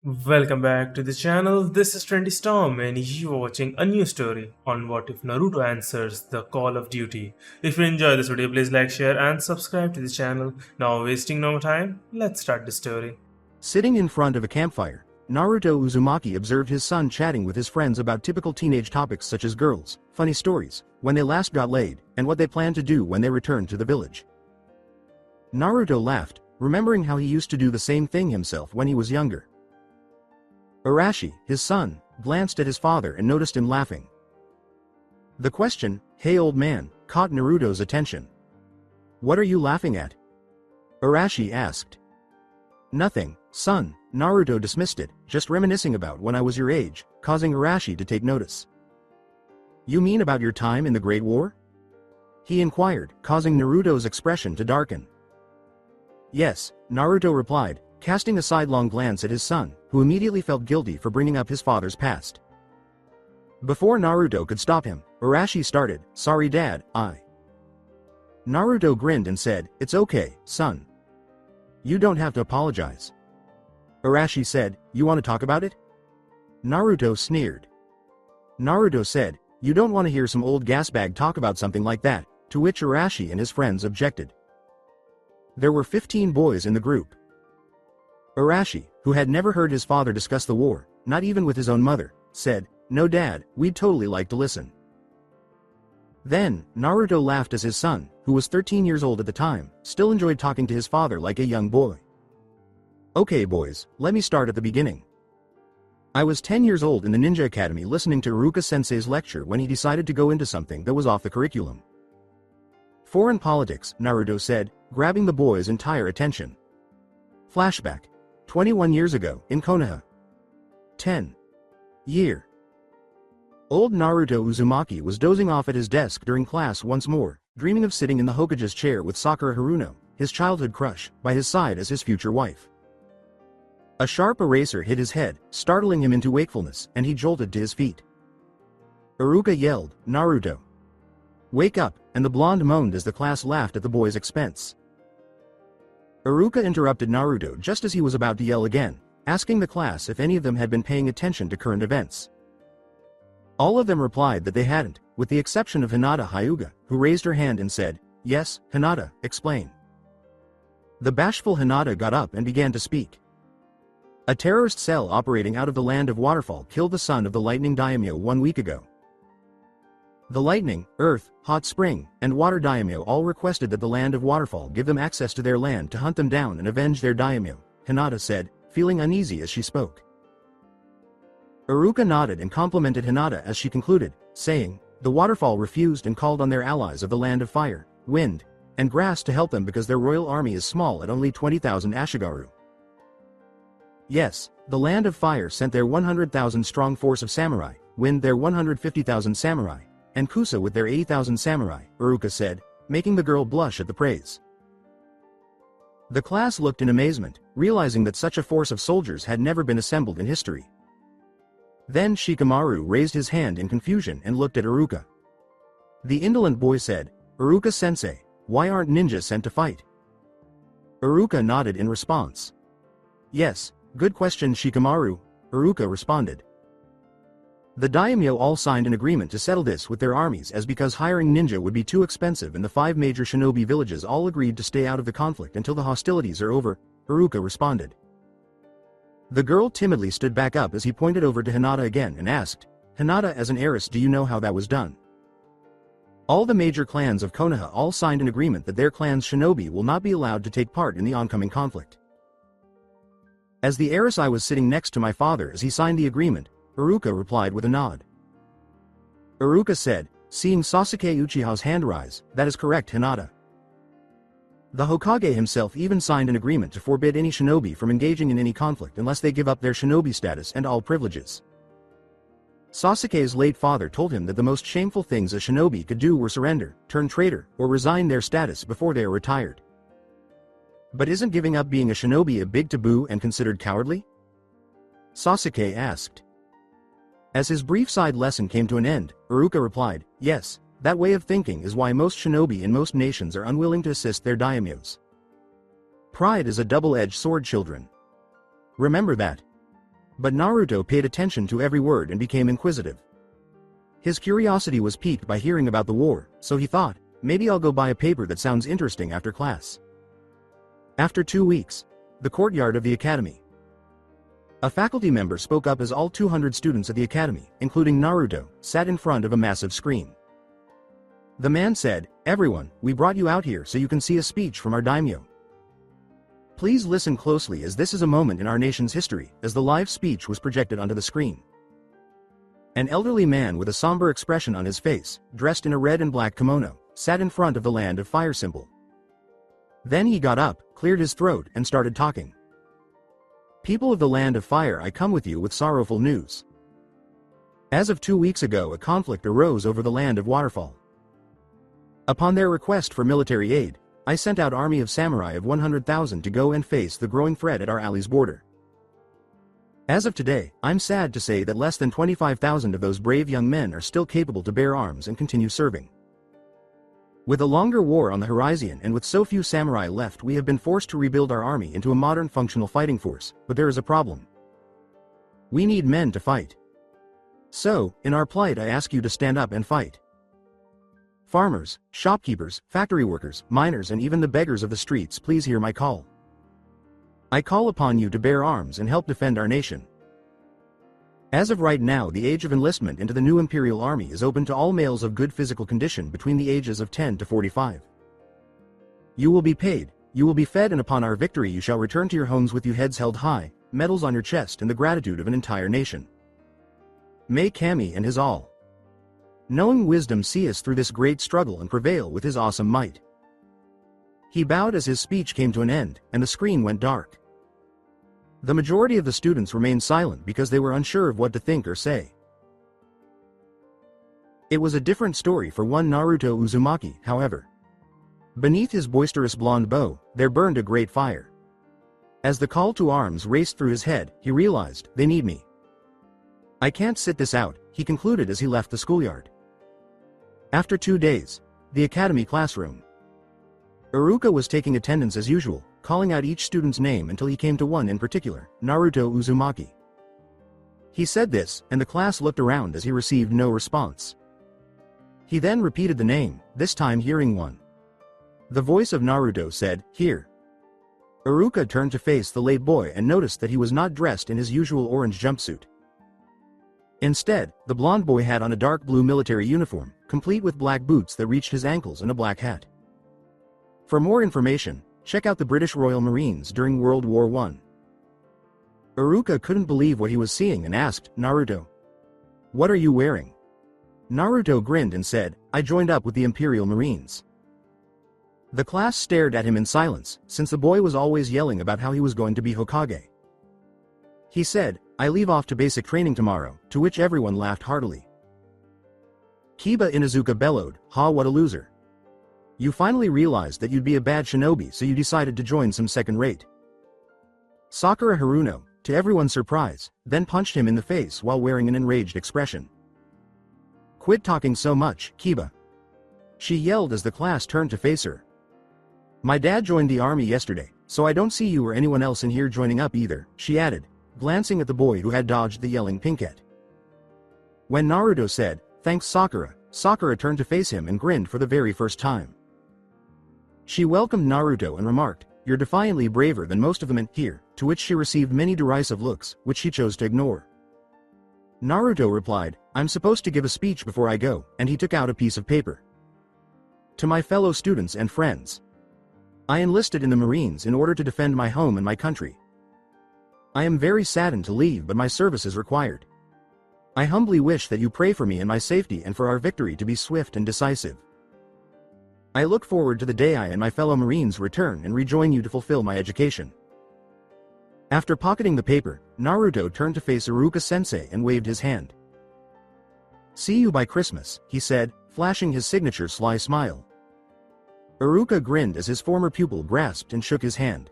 Welcome back to the channel. This is Trendy Storm and you are watching a new story on what if Naruto answers the call of duty. If you enjoy this video, please like, share and subscribe to the channel. Now wasting no more time, let's start the story. Sitting in front of a campfire, Naruto Uzumaki observed his son chatting with his friends about typical teenage topics such as girls, funny stories, when they last got laid, and what they planned to do when they returned to the village. Naruto laughed, remembering how he used to do the same thing himself when he was younger. Arashi, his son, glanced at his father and noticed him laughing. The question, "Hey old man," caught Naruto's attention. "What are you laughing at?" Arashi asked. "Nothing, son," Naruto dismissed it, "just reminiscing about when I was your age," causing Arashi to take notice. "You mean about your time in the Great War?" he inquired, causing Naruto's expression to darken. "Yes," Naruto replied, casting a sidelong glance at his son, who immediately felt guilty for bringing up his father's past. Before Naruto could stop him, Arashi started, "Sorry dad, Naruto grinned and said, "It's okay, son. You don't have to apologize." Arashi said, "You want to talk about it?" Naruto sneered. Naruto said, "You don't want to hear some old gasbag talk about something like that," to which Arashi and his friends objected. There were 15 boys in the group. Arashi, who had never heard his father discuss the war, not even with his own mother, said, "No dad, we'd totally like to listen." Then, Naruto laughed as his son, who was 13 years old at the time, still enjoyed talking to his father like a young boy. "Okay boys, let me start at the beginning. I was 10 years old in the Ninja Academy listening to Iruka-sensei's lecture when he decided to go into something that was off the curriculum. Foreign politics," Naruto said, grabbing the boys' entire attention. Flashback. 21 years ago, in Konoha. 10. Year. Old Naruto Uzumaki was dozing off at his desk during class once more, dreaming of sitting in the Hokage's chair with Sakura Haruno, his childhood crush, by his side as his future wife. A sharp eraser hit his head, startling him into wakefulness, and he jolted to his feet. Iruka yelled, "Naruto! Wake up," and the blonde moaned as the class laughed at the boy's expense. Iruka interrupted Naruto just as he was about to yell again, asking the class if any of them had been paying attention to current events. All of them replied that they hadn't, with the exception of Hinata Hyuga, who raised her hand and said, "Yes, Hinata, explain." The bashful Hinata got up and began to speak. A terrorist cell operating out of the land of Waterfall killed the son of the Lightning Daimyo 1 week ago. The Lightning, Earth, Hot Spring, and Water Daimyo all requested that the land of Waterfall give them access to their land to hunt them down and avenge their daimyo, Hinata said, feeling uneasy as she spoke. Iruka nodded and complimented Hinata as she concluded, saying, "The Waterfall refused and called on their allies of the land of fire, wind, and grass to help them because their royal army is small at only 20,000 Ashigaru. Yes, the land of fire sent their 100,000 strong force of samurai, wind their 150,000 samurai, and Kusa with their 80,000 samurai," Iruka said, making the girl blush at the praise. The class looked in amazement, realizing that such a force of soldiers had never been assembled in history. Then Shikamaru raised his hand in confusion and looked at Iruka. The indolent boy said, "Iruka-sensei, why aren't ninjas sent to fight?" Iruka nodded in response. "Yes, good question Shikamaru," Iruka responded. The daimyo all signed an agreement to settle this with their armies as because hiring ninja would be too expensive and the 5 major shinobi villages all agreed to stay out of the conflict until the hostilities are over, Iruka responded. The girl timidly stood back up as he pointed over to Hinata again and asked, "Hinata, as an heiress, do you know how that was done?" All the major clans of Konoha all signed an agreement that their clan's shinobi will not be allowed to take part in the oncoming conflict. As the heiress, I was sitting next to my father as he signed the agreement, Iruka replied with a nod. Iruka said, seeing Sasuke Uchiha's hand rise, "That is correct, Hinata. The Hokage himself even signed an agreement to forbid any shinobi from engaging in any conflict unless they give up their shinobi status and all privileges. Sasuke's late father told him that the most shameful things a shinobi could do were surrender, turn traitor, or resign their status before they are retired. But isn't giving up being a shinobi a big taboo and considered cowardly?" Sasuke asked. As his brief side lesson came to an end, Iruka replied, "Yes, that way of thinking is why most shinobi in most nations are unwilling to assist their daimyos. Pride is a double-edged sword, children. Remember that." But Naruto paid attention to every word and became inquisitive. His curiosity was piqued by hearing about the war, so he thought, maybe I'll go buy a paper that sounds interesting after class. After 2 weeks, the courtyard of the academy. A faculty member spoke up as all 200 students at the academy, including Naruto, sat in front of a massive screen. The man said, "Everyone, we brought you out here so you can see a speech from our daimyo. Please listen closely as this is a moment in our nation's history," as the live speech was projected onto the screen. An elderly man with a somber expression on his face, dressed in a red and black kimono, sat in front of the Land of Fire symbol. Then he got up, cleared his throat, and started talking. "People of the Land of Fire, I come with you with sorrowful news. As of 2 weeks ago, a conflict arose over the land of Waterfall. Upon their request for military aid, I sent out army of samurai of 100,000 to go and face the growing threat at our allies' border. As of today, I'm sad to say that less than 25,000 of those brave young men are still capable to bear arms and continue serving. With a longer war on the horizon and with so few samurai left, we have been forced to rebuild our army into a modern functional fighting force, but there is a problem. We need men to fight. So, in our plight, I ask you to stand up and fight. Farmers, shopkeepers, factory workers, miners, and even the beggars of the streets, please hear my call. I call upon you to bear arms and help defend our nation. As of right now, the age of enlistment into the new Imperial Army is open to all males of good physical condition between the ages of 10 to 45. You will be paid, you will be fed, and upon our victory you shall return to your homes with your heads held high, medals on your chest, and the gratitude of an entire nation. May Kami and his all knowing wisdom see us through this great struggle and prevail with his awesome might." He bowed as his speech came to an end, and the screen went dark. The majority of the students remained silent because they were unsure of what to think or say. It was a different story for one Naruto Uzumaki, however. Beneath his boisterous blonde bow, there burned a great fire. As the call to arms raced through his head, he realized, "They need me. I can't sit this out," he concluded as he left the schoolyard. After 2 days, the academy classroom. Iruka was taking attendance as usual, calling out each student's name until he came to one in particular, Naruto Uzumaki. He said this, and the class looked around as he received no response. He then repeated the name, this time hearing one. The voice of Naruto said, "Here." Iruka turned to face the late boy and noticed that he was not dressed in his usual orange jumpsuit. Instead, the blond boy had on a dark blue military uniform, complete with black boots that reached his ankles and a black hat. For more information, check out the British Royal Marines during World War I. Iruka couldn't believe what he was seeing and asked, "Naruto, what are you wearing?" Naruto grinned and said, "I joined up with the Imperial Marines." The class stared at him in silence, since the boy was always yelling about how he was going to be Hokage. He said, "I leave off to basic training tomorrow," to which everyone laughed heartily. Kiba Inuzuka bellowed, "Ha, what a loser. You finally realized that you'd be a bad shinobi, so you decided to join some second-rate." Sakura Haruno, to everyone's surprise, then punched him in the face while wearing an enraged expression. "Quit talking so much, Kiba," she yelled as the class turned to face her. "My dad joined the army yesterday, so I don't see you or anyone else in here joining up either," she added, glancing at the boy who had dodged the yelling pinkette. When Naruto said, "Thanks Sakura," Sakura turned to face him and grinned for the very first time. She welcomed Naruto and remarked, "You're defiantly braver than most of them in here," to which she received many derisive looks, which she chose to ignore. Naruto replied, "I'm supposed to give a speech before I go," and he took out a piece of paper. "To my fellow students and friends. I enlisted in the Marines in order to defend my home and my country. I am very saddened to leave, but my service is required. I humbly wish that you pray for me and my safety and for our victory to be swift and decisive. I look forward to the day I and my fellow Marines return and rejoin you to fulfill my education." After pocketing the paper, Naruto turned to face Iruka-sensei and waved his hand. "See you by Christmas," he said, flashing his signature sly smile. Iruka grinned as his former pupil grasped and shook his hand.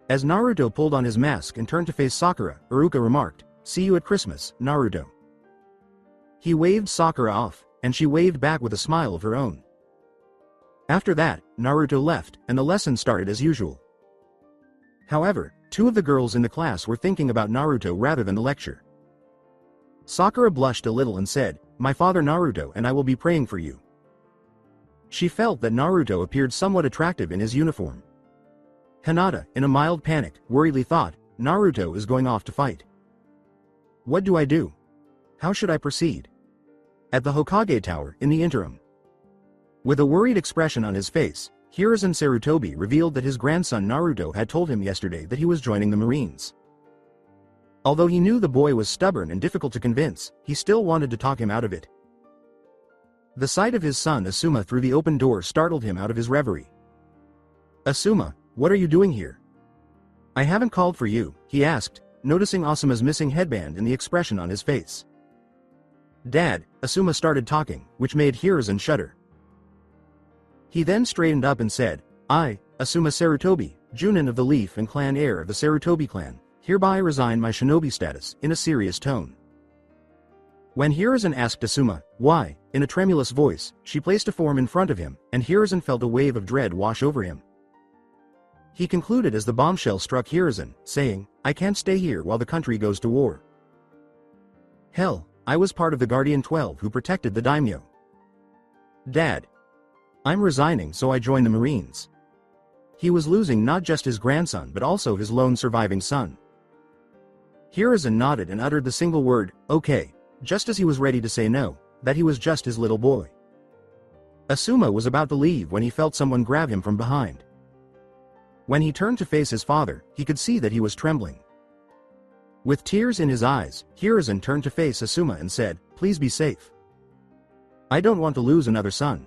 As Naruto pulled on his mask and turned to face Sakura, Iruka remarked, "See you at Christmas, Naruto." He waved Sakura off, and she waved back with a smile of her own. After that, Naruto left, and the lesson started as usual. However, Two of the girls in the class were thinking about Naruto rather than the lecture. Sakura blushed a little and said, "My father Naruto and I will be praying for you." She felt that Naruto appeared somewhat attractive in his uniform. Hinata, in a mild panic, worriedly thought, Naruto is going off to fight. What do I do? How should I proceed? At the Hokage Tower, in the interim. With a worried expression on his face, Hiruzen Sarutobi revealed that his grandson Naruto had told him yesterday that he was joining the Marines. Although he knew the boy was stubborn and difficult to convince, he still wanted to talk him out of it. The sight of his son Asuma through the open door startled him out of his reverie. "Asuma, what are you doing here?" "I haven't called for you," he asked, noticing Asuma's missing headband and the expression on his face. "Dad," Asuma started talking, which made Hiruzen shudder. He then straightened up and said, "I, Asuma Sarutobi, Junin of the Leaf and clan heir of the Sarutobi clan, hereby resign my shinobi status," in a serious tone. When Hiruzen asked Asuma, why, in a tremulous voice, she placed a form in front of him, and Hiruzen felt a wave of dread wash over him. He concluded as the bombshell struck Hiruzen, saying, "I can't stay here while the country goes to war. Hell, I was part of the Guardian 12 who protected the daimyo. Dad. I'm resigning so I join the Marines." He was losing not just his grandson but also his lone surviving son. Hiruzen nodded and uttered the single word, "Okay," just as he was ready to say no, that he was just his little boy. Asuma was about to leave when he felt someone grab him from behind. When he turned to face his father, he could see that he was trembling. With tears in his eyes, Hiruzen turned to face Asuma and said, "Please be safe. I don't want to lose another son.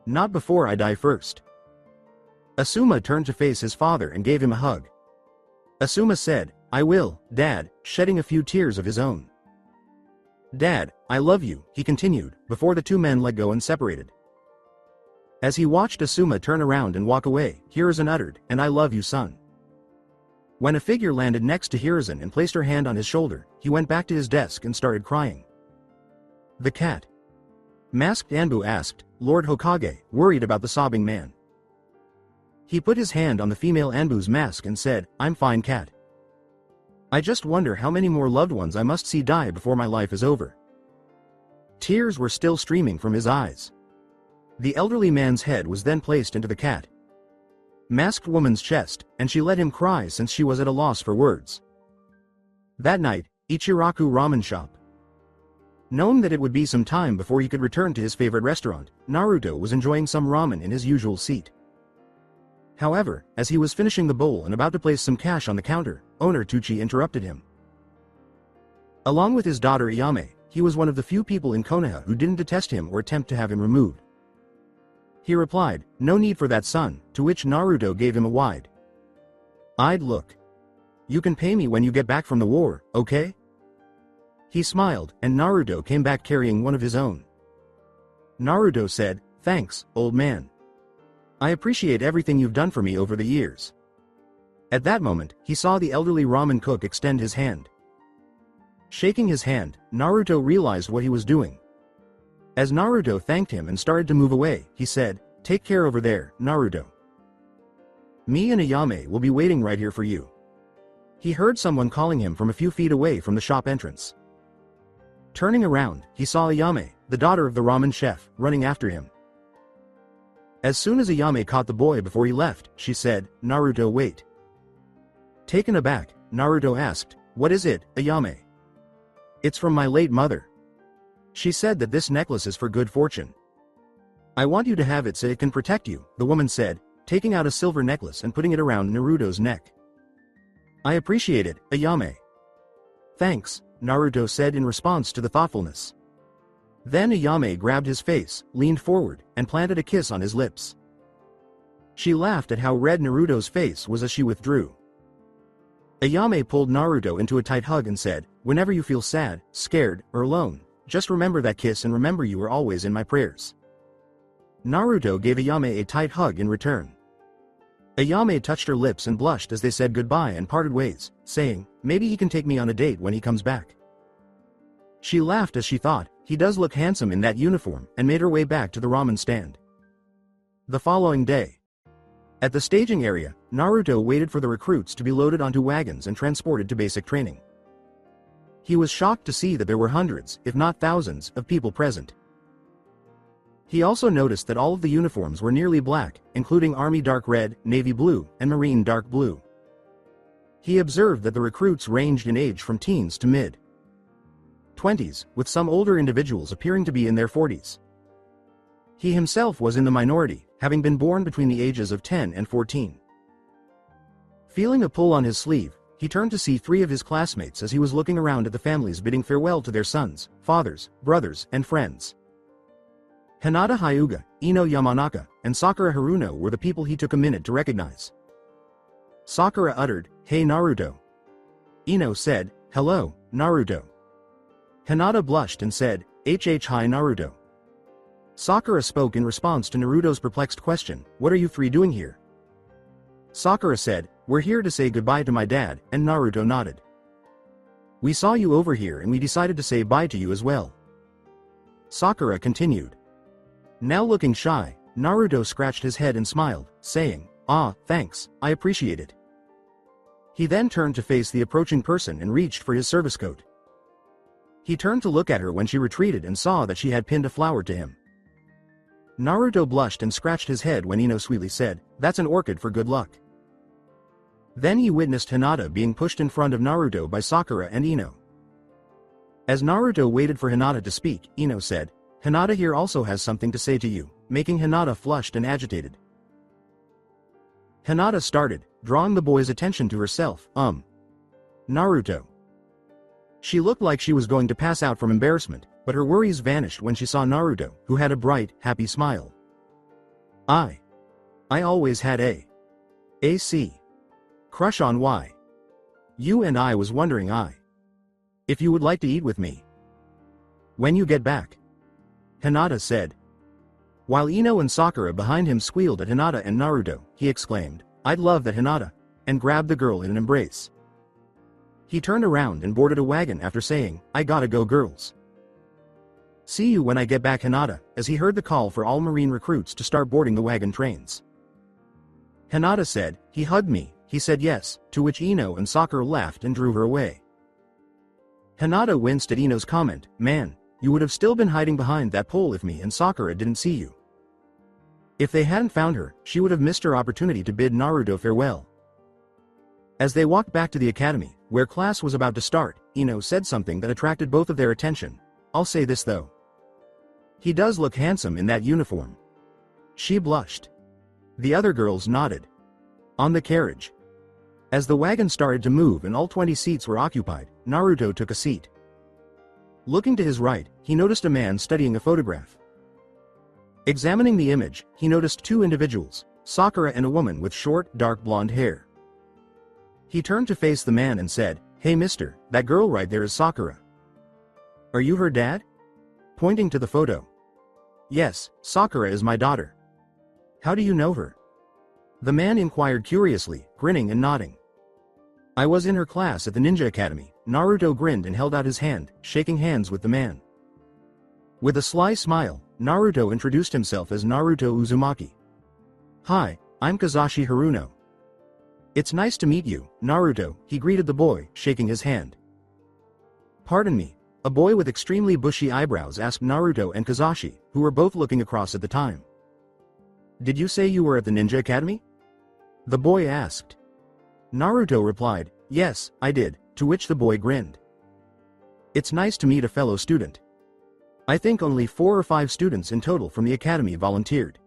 Not before I die first." Asuma turned to face his father and gave him a hug. Asuma said, "I will, Dad," shedding a few tears of his own. "Dad, I love you," he continued, before the two men let go and separated. As he watched Asuma turn around and walk away, Hiruzen uttered, "And I love you, son." When a figure landed next to Hiruzen and placed her hand on his shoulder, he went back to his desk and started crying. "The cat?" Masked Anbu asked, Lord Hokage, worried about the sobbing man. He put his hand on the female Anbu's mask and said, "I'm fine, cat. I just wonder how many more loved ones I must see die before my life is over." Tears were still streaming from his eyes. The elderly man's head was then placed into the cat masked woman's chest, and she let him cry since she was at a loss for words. That night, Ichiraku Ramen Shop. Knowing that it would be some time before he could return to his favorite restaurant, Naruto was enjoying some ramen in his usual seat. However, as he was finishing the bowl and about to place some cash on the counter, owner Tucci interrupted him. Along with his daughter Iyame, he was one of the few people in Konoha who didn't detest him or attempt to have him removed. He replied, "No need for that, son," to which Naruto gave him a wide-eyed look. "You can pay me when you get back from the war, okay?" He smiled, and Naruto came back carrying one of his own. Naruto said, "Thanks, old man. I appreciate everything you've done for me over the years." At that moment, he saw the elderly ramen cook extend his hand. Shaking his hand, Naruto realized what he was doing. As Naruto thanked him and started to move away, he said, "Take care over there, Naruto. Me and Iyame will be waiting right here for you." He heard someone calling him from a few feet away from the shop entrance. Turning around, he saw Iyame, the daughter of the ramen chef, running after him. As soon as Iyame caught the boy before he left, she said, "Naruto, wait." Taken aback, Naruto asked, "What is it, Iyame?" "It's from my late mother. She said that this necklace is for good fortune. I want you to have it so it can protect you," the woman said, taking out a silver necklace and putting it around Naruto's neck. "I appreciate it, Iyame." "Thanks," Naruto said in response to the thoughtfulness. Then Iyame grabbed his face, leaned forward, and planted a kiss on his lips. She laughed at how red Naruto's face was as she withdrew. Iyame pulled Naruto into a tight hug and said, "Whenever you feel sad, scared, or alone, just remember that kiss and remember you are always in my prayers." Naruto gave Iyame a tight hug in return. Iyame touched her lips and blushed as they said goodbye and parted ways, saying, "Maybe he can take me on a date when he comes back." She laughed as she thought, "He does look handsome in that uniform," and made her way back to the ramen stand. The following day. At the staging area, Naruto waited for the recruits to be loaded onto wagons and transported to basic training. He was shocked to see that there were hundreds, if not thousands, of people present. He also noticed that all of the uniforms were nearly black, including Army dark red, Navy blue, and Marine dark blue. He observed that the recruits ranged in age from teens to mid-20s, with some older individuals appearing to be in their 40s. He himself was in the minority, having been born between the ages of 10 and 14. Feeling a pull on his sleeve, he turned to see 3 of his classmates as he was looking around at the families bidding farewell to their sons, fathers, brothers, and friends. Hinata Hyuga, Ino Yamanaka, and Sakura Haruno were the people he took a minute to recognize. Sakura uttered, "Hey Naruto." Ino said, "Hello, Naruto." Hinata blushed and said, Hi Naruto." Sakura spoke in response to Naruto's perplexed question, "What are you 3 doing here?" Sakura said, "We're here to say goodbye to my dad," and Naruto nodded. "We saw you over here and we decided to say bye to you as well." Sakura continued. Now looking shy, Naruto scratched his head and smiled, saying, "Ah, thanks, I appreciate it." He then turned to face the approaching person and reached for his service coat. He turned to look at her when she retreated and saw that she had pinned a flower to him. Naruto blushed and scratched his head when Ino sweetly said, "That's an orchid for good luck." Then he witnessed Hinata being pushed in front of Naruto by Sakura and Ino. As Naruto waited for Hinata to speak, Ino said, "Hinata here also has something to say to you," making Hinata flushed and agitated. Hinata started, drawing the boy's attention to herself, Naruto. She looked like she was going to pass out from embarrassment, but her worries vanished when she saw Naruto, who had a bright, happy smile. I always had a crush on you, and I was wondering if you would like to eat with me when you get back," Hinata said. While Ino and Sakura behind him squealed at Hinata and Naruto, he exclaimed, "I'd love that, Hinata," and grabbed the girl in an embrace. He turned around and boarded a wagon after saying, "I gotta go, girls. See you when I get back, Hinata," as he heard the call for all Marine recruits to start boarding the wagon trains. Hinata said, "He hugged me," he said yes, to which Ino and Sakura laughed and drew her away. Hinata winced at Ino's comment, "Man, you would have still been hiding behind that pole if me and Sakura didn't see you." If they hadn't found her, she would have missed her opportunity to bid Naruto farewell. As they walked back to the academy, where class was about to start, Ino said something that attracted both of their attention. "I'll say this though. He does look handsome in that uniform." She blushed. The other girls nodded. On the carriage. As the wagon started to move and all 20 seats were occupied, Naruto took a seat. Looking to his right, he noticed a man studying a photograph. Examining the image, he noticed 2 individuals, Sakura and a woman with short, dark blonde hair. He turned to face the man and said, "Hey mister, that girl right there is Sakura. Are you her dad?" Pointing to the photo. "Yes, Sakura is my daughter." "How do you know her?" The man inquired curiously, grinning and nodding. "I was in her class at the Ninja Academy." Naruto grinned and held out his hand, shaking hands with the man. With a sly smile, Naruto introduced himself as Naruto Uzumaki. "Hi, I'm Kazashi Haruno." "It's nice to meet you, Naruto," he greeted the boy, shaking his hand. "Pardon me," a boy with extremely bushy eyebrows asked Naruto and Kazashi, who were both looking across at the time. "Did you say you were at the Ninja Academy?" the boy asked. Naruto replied, "Yes, I did," to which the boy grinned. "It's nice to meet a fellow student. I think only 4 or 5 students in total from the academy volunteered."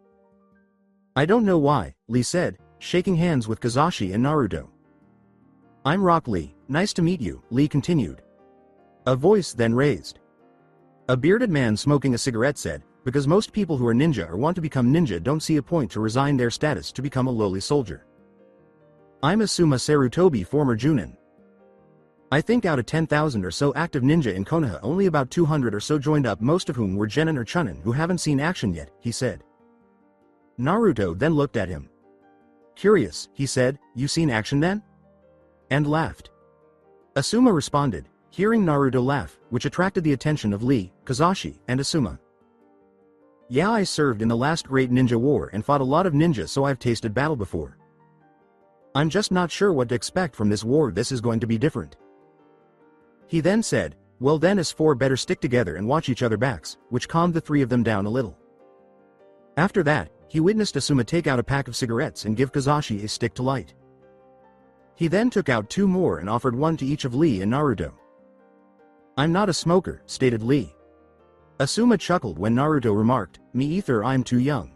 "I don't know why," Lee said, shaking hands with Kazashi and Naruto. "I'm Rock Lee, nice to meet you," Lee continued. A voice then raised. A bearded man smoking a cigarette said, "Because most people who are ninja or want to become ninja don't see a point to resign their status to become a lowly soldier. I'm Asuma Sarutobi, former Junin. I think out of 10,000 or so active ninja in Konoha only about 200 or so joined up, most of whom were genin or chunin who haven't seen action yet," he said. Naruto then looked at him. "Curious," he said, "you seen action then?" and laughed. Asuma responded, hearing Naruto laugh, which attracted the attention of Lee, Kazashi, and Asuma. Yeah, I served in the last great ninja war and fought a lot of ninjas, so I've tasted battle before. I'm just not sure what to expect from this war. This is going to be different. He then said, well then us four better stick together and watch each other backs, which calmed the three of them down a little. After that, he witnessed Asuma take out a pack of cigarettes and give Kazashi a stick to light. He then took out 2 more and offered one to each of Lee and Naruto. I'm not a smoker, stated Lee. Asuma chuckled when Naruto remarked, me either, I'm too young.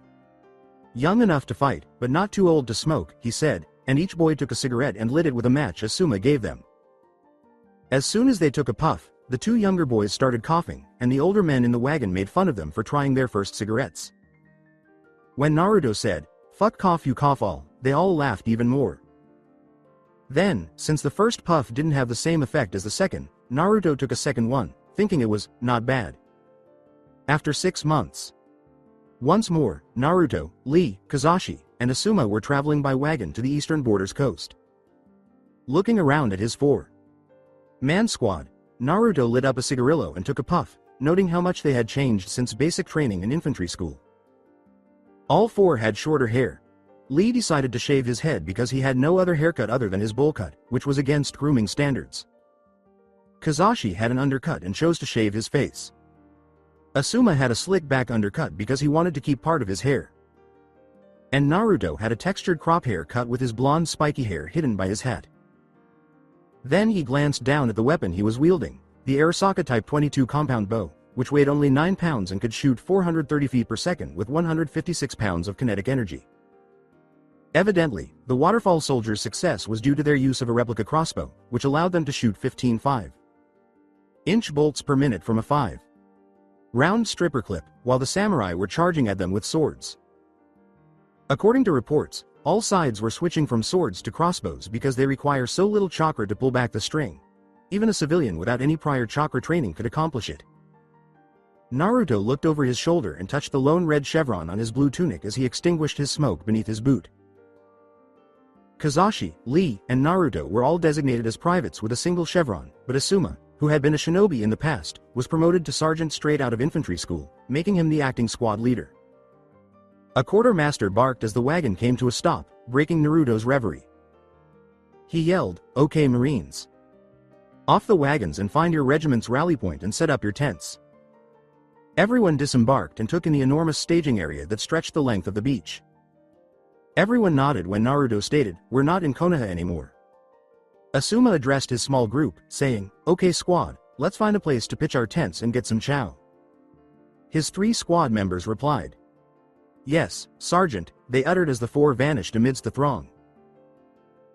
Young enough to fight, but not too old to smoke, he said, and each boy took a cigarette and lit it with a match Asuma gave them. As soon as they took a puff, the 2 younger boys started coughing, and the older men in the wagon made fun of them for trying their first cigarettes. When Naruto said, fuck cough you cough all, they all laughed even more. Then, since the first puff didn't have the same effect as the second, Naruto took a second one, thinking it was not bad. After 6 months. Once more, Naruto, Lee, Kazashi, and Asuma were traveling by wagon to the eastern border's coast. Looking around at his 4-man squad, Naruto lit up a cigarillo and took a puff, noting how much they had changed since basic training in infantry school. All 4 had shorter hair. Lee decided to shave his head because he had no other haircut other than his bowl cut, which was against grooming standards. Kazashi had an undercut and chose to shave his face. Asuma had a slick back undercut because he wanted to keep part of his hair. And Naruto had a textured crop hair cut with his blonde spiky hair hidden by his hat. Then he glanced down at the weapon he was wielding, the Arasaka Type 22 compound bow, which weighed only 9 pounds and could shoot 430 feet per second with 156 pounds of kinetic energy. Evidently, the Waterfall soldiers' success was due to their use of a replica crossbow, which allowed them to shoot 15 5-inch bolts per minute from a 5-round stripper clip, while the samurai were charging at them with swords. According to reports, all sides were switching from swords to crossbows because they require so little chakra to pull back the string. Even a civilian without any prior chakra training could accomplish it. Naruto looked over his shoulder and touched the lone red chevron on his blue tunic as he extinguished his smoke beneath his boot. Kazashi, Lee, and Naruto were all designated as privates with a single chevron, but Asuma, who had been a shinobi in the past, was promoted to sergeant straight out of infantry school, making him the acting squad leader. A quartermaster barked as the wagon came to a stop, breaking Naruto's reverie. He yelled, "Okay, Marines. Off the wagons and find your regiment's rally point and set up your tents." Everyone disembarked and took in the enormous staging area that stretched the length of the beach. Everyone nodded when Naruto stated, "We're not in Konoha anymore." Asuma addressed his small group, saying, "Okay squad, let's find a place to pitch our tents and get some chow." His 3 squad members replied, "Yes, Sergeant," they uttered as the 4 vanished amidst the throng.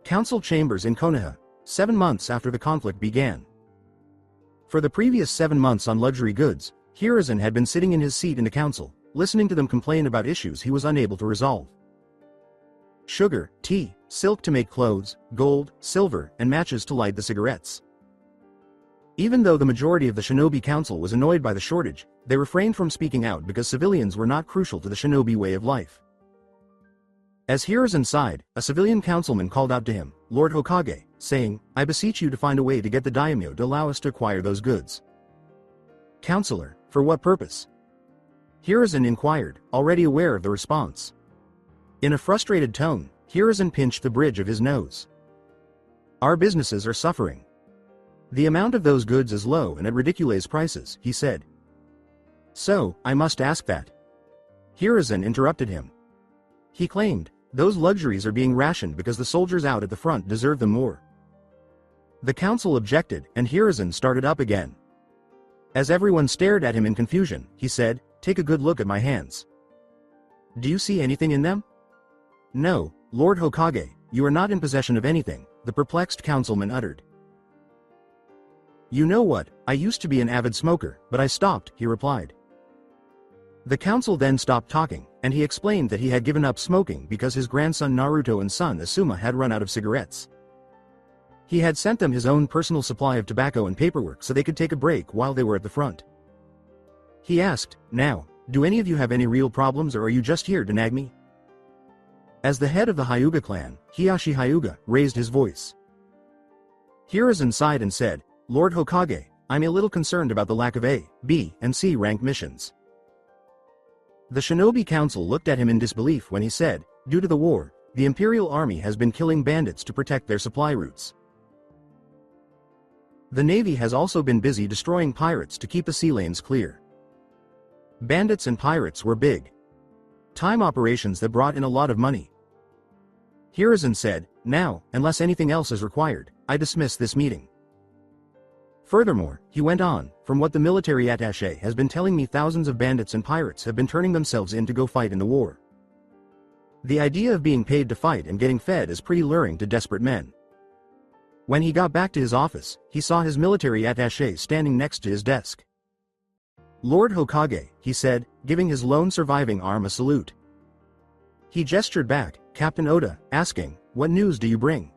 Council chambers in Konoha, 7 months after the conflict began. For the previous 7 months on luxury goods, Hiruzen had been sitting in his seat in the council, listening to them complain about issues he was unable to resolve. Sugar, tea, silk to make clothes, gold, silver, and matches to light the cigarettes. Even though the majority of the Shinobi Council was annoyed by the shortage, they refrained from speaking out because civilians were not crucial to the Shinobi way of life. As Hiruzen sighed, a civilian councilman called out to him, "Lord Hokage," saying, "I beseech you to find a way to get the daimyo to allow us to acquire those goods." "Counselor, for what purpose?" Hiruzen inquired, already aware of the response. In a frustrated tone, Hiruzen pinched the bridge of his nose. "Our businesses are suffering. The amount of those goods is low and at ridiculous prices," he said. "So, I must ask that." Hiruzen interrupted him. He claimed, "Those luxuries are being rationed because the soldiers out at the front deserve them more." The council objected, and Hiruzen started up again. As everyone stared at him in confusion, he said, "Take a good look at my hands. Do you see anything in them?" "No, Lord Hokage, you are not in possession of anything," the perplexed councilman uttered. "You know what, I used to be an avid smoker, but I stopped," he replied. The council then stopped talking, and he explained that he had given up smoking because his grandson Naruto and son Asuma had run out of cigarettes. He had sent them his own personal supply of tobacco and paperwork so they could take a break while they were at the front. He asked, "Now, do any of you have any real problems or are you just here to nag me?" As the head of the Hyuga clan, Hiyashi Hyuga, raised his voice. Hiruzen sighed and said, "Lord Hokage, I'm a little concerned about the lack of A, B, and C rank missions. The Shinobi Council looked at him in disbelief when he said, due to the war, the Imperial Army has been killing bandits to protect their supply routes. The Navy has also been busy destroying pirates to keep the sea lanes clear. Bandits and pirates were big time operations that brought in a lot of money. Hiruzen said, now, unless anything else is required, I dismiss this meeting. Furthermore, he went on, from what the military attaché has been telling me, thousands of bandits and pirates have been turning themselves in to go fight in the war. The idea of being paid to fight and getting fed is pretty luring to desperate men. When he got back to his office, he saw his military attaché standing next to his desk. Lord Hokage, he said, giving his lone surviving arm a salute. He gestured back, Captain Oda, asking, what news do you bring?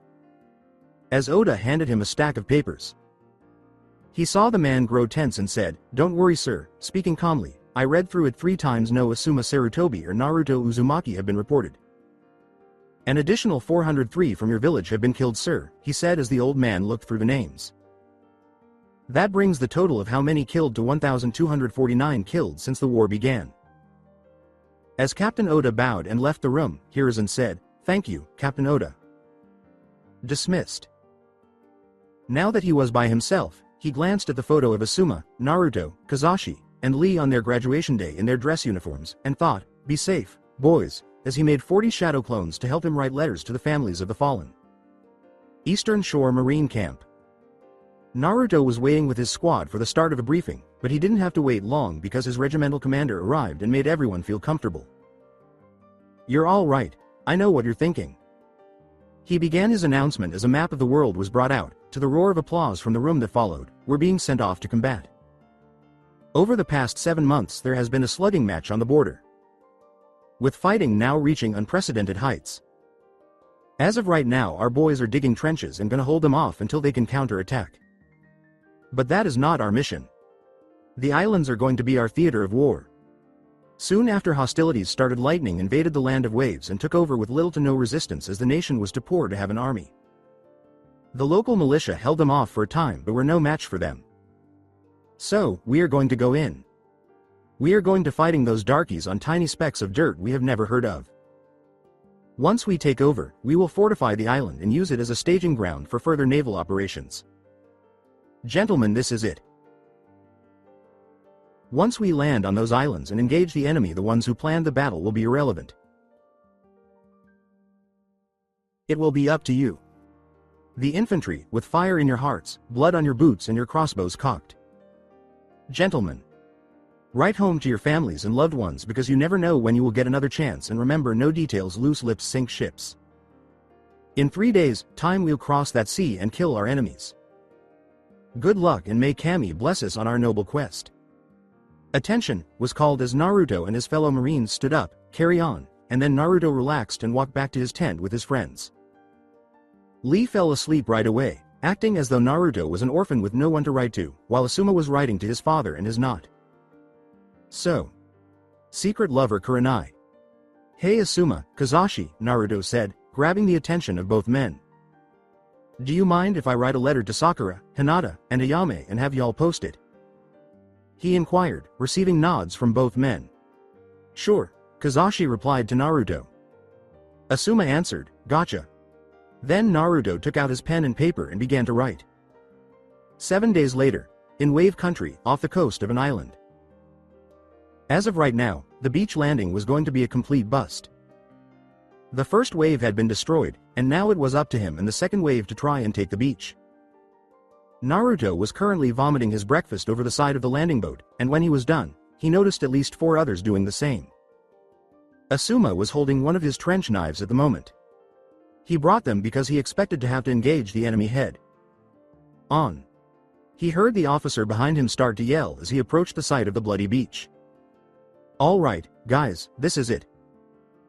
As Oda handed him a stack of papers. He saw the man grow tense and said, don't worry sir, speaking calmly, I read through it 3 times. No Asuma Sarutobi or Naruto Uzumaki have been reported. An additional 403 from your village have been killed sir, he said as the old man looked through the names. That brings the total of how many killed to 1,249 killed since the war began. As Captain Oda bowed and left the room, Hiruzen said, thank you, Captain Oda. Dismissed. Now that he was by himself, he glanced at the photo of Asuma, Naruto, Kazashi, and Lee on their graduation day in their dress uniforms, and thought, be safe, boys, as he made 40 shadow clones to help him write letters to the families of the fallen. Eastern Shore Marine Camp. Naruto was waiting with his squad for the start of a briefing, but he didn't have to wait long because his regimental commander arrived and made everyone feel comfortable. You're all right, I know what you're thinking. He began his announcement as a map of the world was brought out, to the roar of applause from the room that followed. We're being sent off to combat. Over the past 7 months there has been a slugging match on the border, with fighting now reaching unprecedented heights. As of right now our boys are digging trenches and gonna hold them off until they can counter-attack. But that is not our mission. The islands are going to be our theater of war. Soon after hostilities started, lightning invaded the land of waves and took over with little to no resistance, as the nation was too poor to have an army. The local militia held them off for a time but were no match for them. So, we are going to go in. We are going to fighting those darkies on tiny specks of dirt we have never heard of. Once we take over, we will fortify the island and use it as a staging ground for further naval operations. Gentlemen, this is it. Once we land on those islands and engage the enemy, the ones who planned the battle will be irrelevant. It will be up to you. The infantry, with fire in your hearts, blood on your boots and your crossbows cocked. Gentlemen, write home to your families and loved ones, because you never know when you will get another chance, and remember, no details, loose lips sink ships. In 3 days' time we'll cross that sea and kill our enemies. Good luck, and may Kami bless us on our noble quest. Attention was called as Naruto and his fellow Marines stood up, carry on, and then Naruto relaxed and walked back to his tent with his friends. Lee fell asleep right away, acting as though Naruto was an orphan with no one to write to, while Asuma was writing to his father and his not so secret lover Kurenai. Hey Asuma, Kazashi, Naruto said, grabbing the attention of both men. Do you mind if I write a letter to Sakura, Hinata, and Ayame and have y'all post it? He inquired, receiving nods from both men. Sure, Kazashi replied to Naruto. Asuma answered, gotcha. Then Naruto took out his pen and paper and began to write. 7 days later, in Wave Country, off the coast of an island. As of right now, the beach landing was going to be a complete bust. The first wave had been destroyed, and now it was up to him and the second wave to try and take the beach. Naruto was currently vomiting his breakfast over the side of the landing boat, and when he was done, he noticed at least 4 others doing the same. Asuma was holding one of his trench knives at the moment. He brought them because he expected to have to engage the enemy head on. He heard the officer behind him start to yell as he approached the site of the bloody beach. All right, guys, this is it.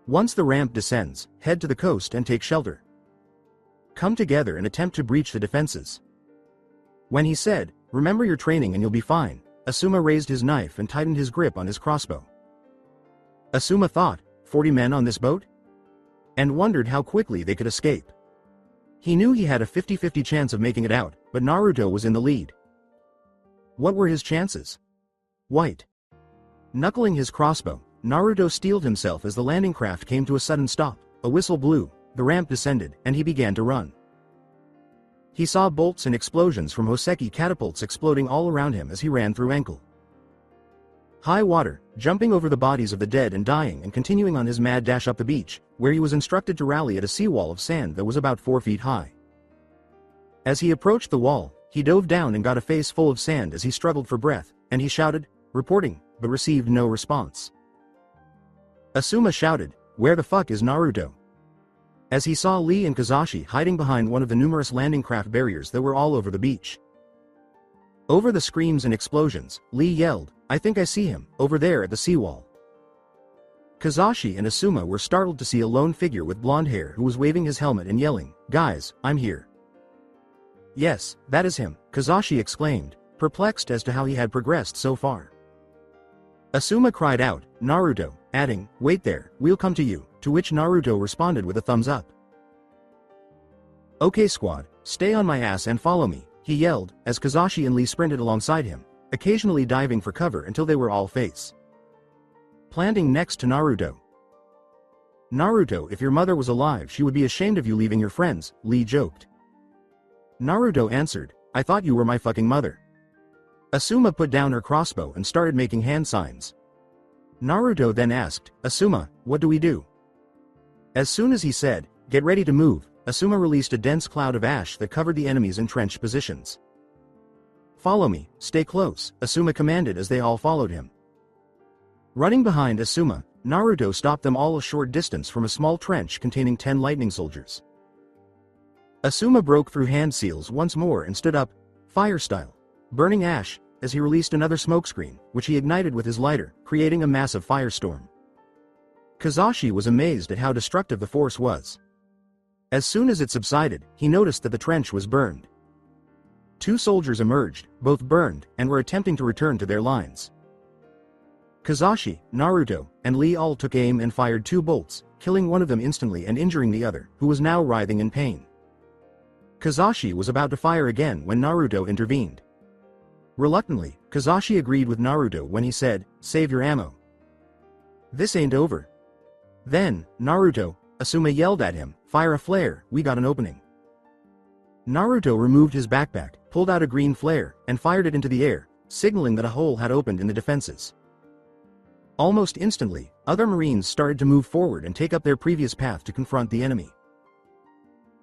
Once the ramp descends, head to the coast and take shelter. Come together and attempt to breach the defenses. When he said, remember your training and you'll be fine, Asuma raised his knife and tightened his grip on his crossbow. Asuma thought, 40 men on this boat? And wondered how quickly they could escape. He knew he had a 50-50 chance of making it out, but Naruto was in the lead. What were his chances? White. Knuckling his crossbow, Naruto steeled himself as the landing craft came to a sudden stop. A whistle blew, the ramp descended, and he began to run. He saw bolts and explosions from Hoseki catapults exploding all around him as he ran through ankle high water, jumping over the bodies of the dead and dying and continuing on his mad dash up the beach, where he was instructed to rally at a seawall of sand that was about 4 feet high. As he approached the wall, he dove down and got a face full of sand as he struggled for breath, and he shouted, reporting, but received no response. Asuma shouted, "Where the fuck is Naruto?" As he saw Lee and Kazashi hiding behind one of the numerous landing craft barriers that were all over the beach. Over the screams and explosions, Lee yelled, "I think I see him, over there at the seawall." Kazashi and Asuma were startled to see a lone figure with blonde hair who was waving his helmet and yelling, "Guys, I'm here." "Yes, that is him," Kazashi exclaimed, perplexed as to how he had progressed so far. Asuma cried out, "Naruto," adding, "Wait there, we'll come to you," to which Naruto responded with a thumbs up. "Okay squad, stay on my ass and follow me," he yelled, as Kazashi and Lee sprinted alongside him, occasionally diving for cover until they were all face planting next to Naruto. "Naruto, if your mother was alive she would be ashamed of you leaving your friends," Lee joked. Naruto answered, "I thought you were my fucking mother." Asuma put down her crossbow and started making hand signs. Naruto then asked, "Asuma, what do we do?" As soon as he said, "Get ready to move," Asuma released a dense cloud of ash that covered the enemy's entrenched positions. "Follow me, stay close," Asuma commanded as they all followed him. Running behind Asuma, Naruto stopped them all a short distance from a small trench containing 10 lightning soldiers. Asuma broke through hand seals once more and stood up, fire style, burning ash, as he released another smokescreen, which he ignited with his lighter, creating a massive firestorm. Kazashi was amazed at how destructive the force was. As soon as it subsided, he noticed that the trench was burned. 2 soldiers emerged, both burned, and were attempting to return to their lines. Kazashi, Naruto, and Lee all took aim and fired 2 bolts, killing one of them instantly and injuring the other, who was now writhing in pain. Kazashi was about to fire again when Naruto intervened. Reluctantly, Kazashi agreed with Naruto when he said, "Save your ammo. This ain't over." Then, "Naruto," Asuma yelled at him, "Fire a flare, we got an opening." Naruto removed his backpack, pulled out a green flare, and fired it into the air, signaling that a hole had opened in the defenses. Almost instantly, other Marines started to move forward and take up their previous path to confront the enemy.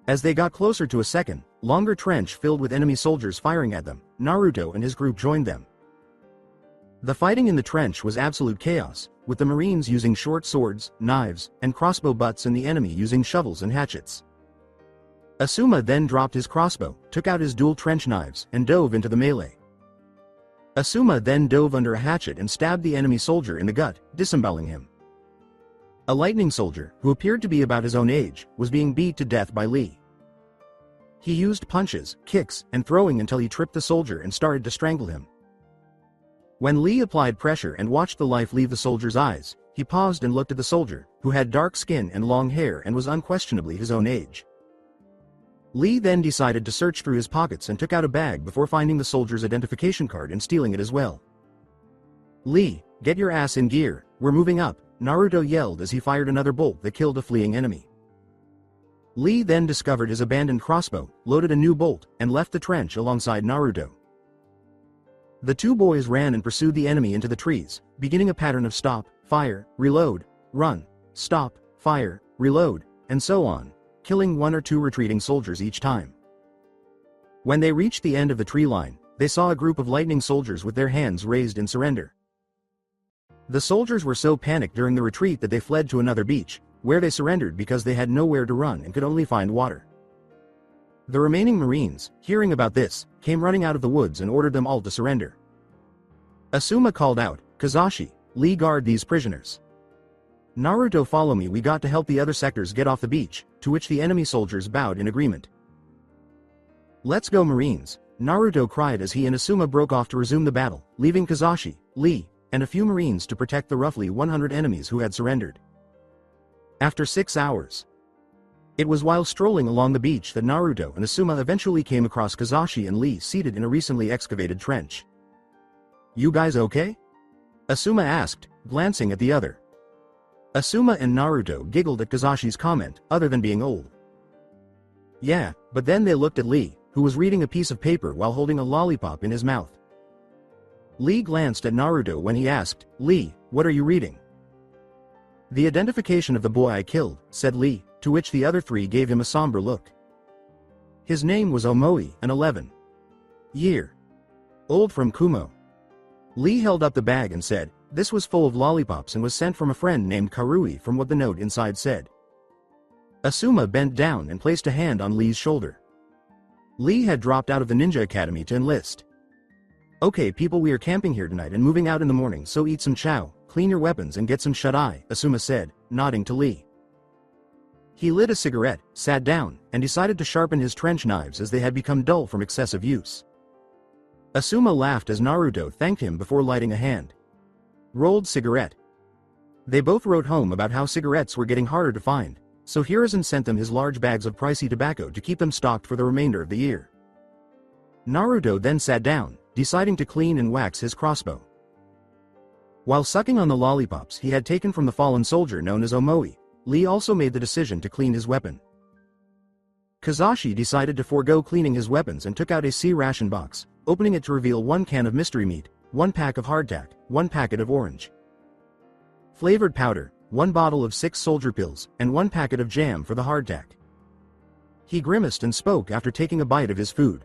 As they got closer to a second, longer trench filled with enemy soldiers firing at them, Naruto and his group joined them. The fighting in the trench was absolute chaos, with the Marines using short swords, knives, and crossbow butts and the enemy using shovels and hatchets. Asuma then dropped his crossbow, took out his dual trench knives, and dove into the melee. Asuma then dove under a hatchet and stabbed the enemy soldier in the gut, disemboweling him. A lightning soldier, who appeared to be about his own age, was being beat to death by Lee. He used punches, kicks, and throwing until he tripped the soldier and started to strangle him. When Lee applied pressure and watched the life leave the soldier's eyes, he paused and looked at the soldier, who had dark skin and long hair and was unquestionably his own age. Lee then decided to search through his pockets and took out a bag before finding the soldier's identification card and stealing it as well. "Lee, get your ass in gear, we're moving up," Naruto yelled as he fired another bolt that killed a fleeing enemy. Lee then discovered his abandoned crossbow, loaded a new bolt, and left the trench alongside Naruto. The 2 boys ran and pursued the enemy into the trees, beginning a pattern of stop, fire, reload, run, stop, fire, reload, and so on, killing 1 or 2 retreating soldiers each time. When they reached the end of the tree line, they saw a group of lightning soldiers with their hands raised in surrender. The soldiers were so panicked during the retreat that they fled to another beach, where they surrendered because they had nowhere to run and could only find water. The remaining Marines, hearing about this, came running out of the woods and ordered them all to surrender. Asuma called out, "Kazashi, Lee, guard these prisoners. Naruto, follow me, we got to help the other sectors get off the beach," to which the enemy soldiers bowed in agreement. "Let's go Marines," Naruto cried as he and Asuma broke off to resume the battle, leaving Kazashi, Lee, and a few Marines to protect the roughly 100 enemies who had surrendered. After 6 hours. It was while strolling along the beach that Naruto and Asuma eventually came across Kazashi and Lee seated in a recently excavated trench. "You guys okay?" Asuma asked, glancing at the other. Asuma and Naruto giggled at Kazashi's comment, other than being old. Yeah, but then they looked at Lee, who was reading a piece of paper while holding a lollipop in his mouth. Lee glanced at Naruto when he asked, "Lee, what are you reading?" "The identification of the boy I killed," said Lee, to which the other three gave him a somber look. His name was Omoi, an 11-year old from Kumo. Lee held up the bag and said, this was full of lollipops and was sent from a friend named Karui from what the note inside said. Asuma bent down and placed a hand on Lee's shoulder. Lee had dropped out of the ninja academy to enlist. "Okay people, we are camping here tonight and moving out in the morning, so eat some chow, clean your weapons and get some shut-eye," Asuma said, nodding to Lee. He lit a cigarette, sat down, and decided to sharpen his trench knives as they had become dull from excessive use. Asuma laughed as Naruto thanked him before lighting a hand-rolled cigarette. They both wrote home about how cigarettes were getting harder to find, so Hiruzen sent them his large bags of pricey tobacco to keep them stocked for the remainder of the year. Naruto then sat down, deciding to clean and wax his crossbow. While sucking on the lollipops he had taken from the fallen soldier known as Omoi, Lee also made the decision to clean his weapon. Kazashi decided to forego cleaning his weapons and took out a C-ration box, opening it to reveal 1 can of mystery meat, 1 pack of hardtack, 1 packet of orange flavored powder, 1 bottle of 6 soldier pills, and 1 packet of jam for the hardtack. He grimaced and spoke after taking a bite of his food.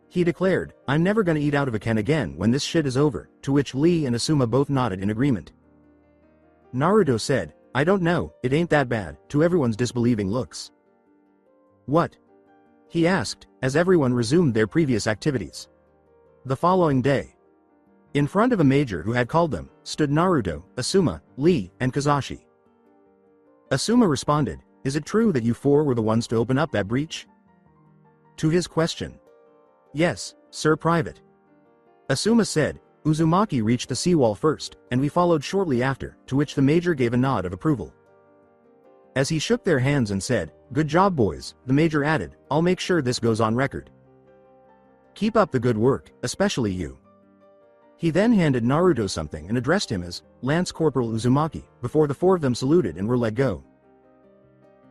He declared, "I'm never gonna eat out of a can again when this shit is over," to which Lee and Asuma both nodded in agreement. Naruto said, "I don't know, it ain't that bad," to everyone's disbelieving looks. "What?" he asked, as everyone resumed their previous activities. The following day, in front of a major who had called them, stood Naruto, Asuma, Lee, and Kazashi. Asuma responded, "Is it true that you 4 were the ones to open up that breach?" To his question, "Yes, Sir Private." Asuma said, "Uzumaki reached the seawall first, and we followed shortly after," to which the major gave a nod of approval. As he shook their hands and said, "Good job boys," the major added, "I'll make sure this goes on record. Keep up the good work, especially you." He then handed Naruto something and addressed him as Lance Corporal Uzumaki, before the 4 of them saluted and were let go.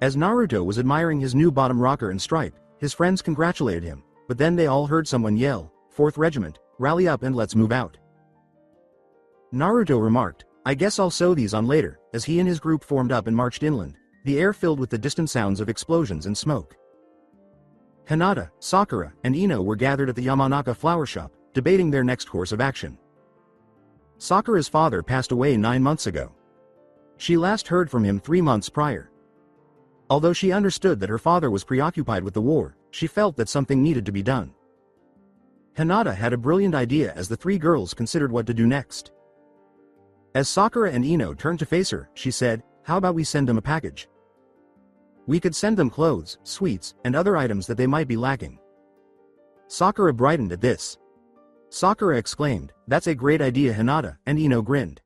As Naruto was admiring his new bottom rocker and stripe, his friends congratulated him, but then they all heard someone yell, "4th Regiment, rally up and let's move out." Naruto remarked, "I guess I'll sew these on later," as he and his group formed up and marched inland, the air filled with the distant sounds of explosions and smoke. Hinata, Sakura, and Ino were gathered at the Yamanaka flower shop, debating their next course of action. Sakura's father passed away 9 months ago. She last heard from him 3 months prior. Although she understood that her father was preoccupied with the war, she felt that something needed to be done. Hinata had a brilliant idea as the 3 girls considered what to do next. As Sakura and Ino turned to face her, she said, "How about we send them a package? We could send them clothes, sweets, and other items that they might be lacking." Sakura brightened at this. Sakura exclaimed, "That's a great idea Hinata," and Ino grinned.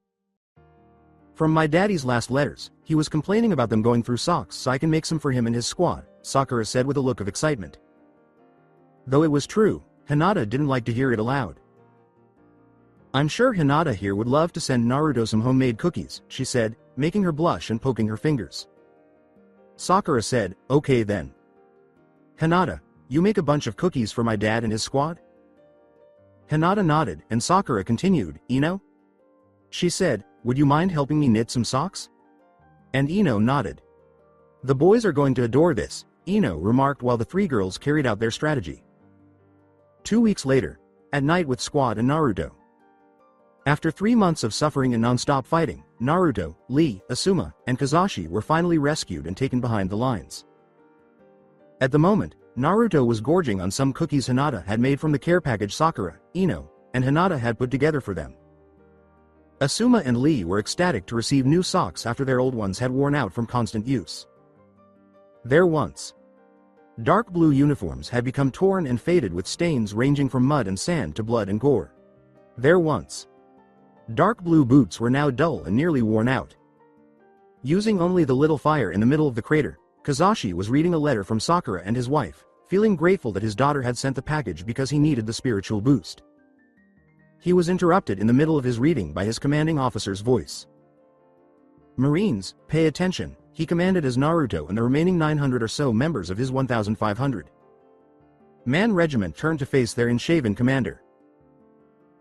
"From my daddy's last letters, he was complaining about them going through socks, so I can make some for him and his squad," Sakura said with a look of excitement. Though it was true, Hinata didn't like to hear it aloud. "I'm sure Hinata here would love to send Naruto some homemade cookies," she said, making her blush and poking her fingers. Sakura said, "Okay then. Hinata, you make a bunch of cookies for my dad and his squad?" Hinata nodded, and Sakura continued, "Ino?" She said, "Would you mind helping me knit some socks?" And Ino nodded. "The boys are going to adore this," Ino remarked while the 3 girls carried out their strategy. 2 weeks later, at night with Squad and Naruto. After 3 months of suffering and non-stop fighting, Naruto, Lee, Asuma, and Kazashi were finally rescued and taken behind the lines. At the moment, Naruto was gorging on some cookies Hinata had made from the care package Sakura, Ino, and Hinata had put together for them. Asuma and Lee were ecstatic to receive new socks after their old ones had worn out from constant use. Their once dark blue uniforms had become torn and faded with stains ranging from mud and sand to blood and gore. Their once dark blue boots were now dull and nearly worn out. Using only the little fire in the middle of the crater, Kazashi was reading a letter from Sakura and his wife, feeling grateful that his daughter had sent the package because he needed the spiritual boost. He was interrupted in the middle of his reading by his commanding officer's voice. Marines, pay attention, he commanded as Naruto and the remaining 900 or so members of his 1,500 man regiment turned to face their unshaven commander.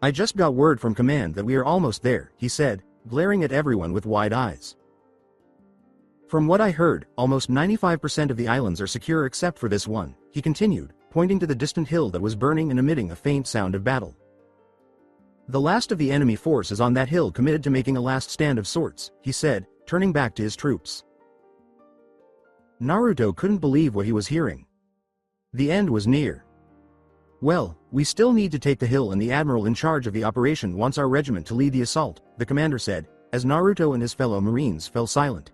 I just got word from command that we are almost there, he said, glaring at everyone with wide eyes. From what I heard, almost 95% of the islands are secure except for this one, he continued, pointing to the distant hill that was burning and emitting a faint sound of battle. The last of the enemy force is on that hill, committed to making a last stand of sorts, he said, turning back to his troops. Naruto couldn't believe what he was hearing. The end was near. Well, we still need to take the hill, and the admiral in charge of the operation wants our regiment to lead the assault, the commander said, as Naruto and his fellow Marines fell silent.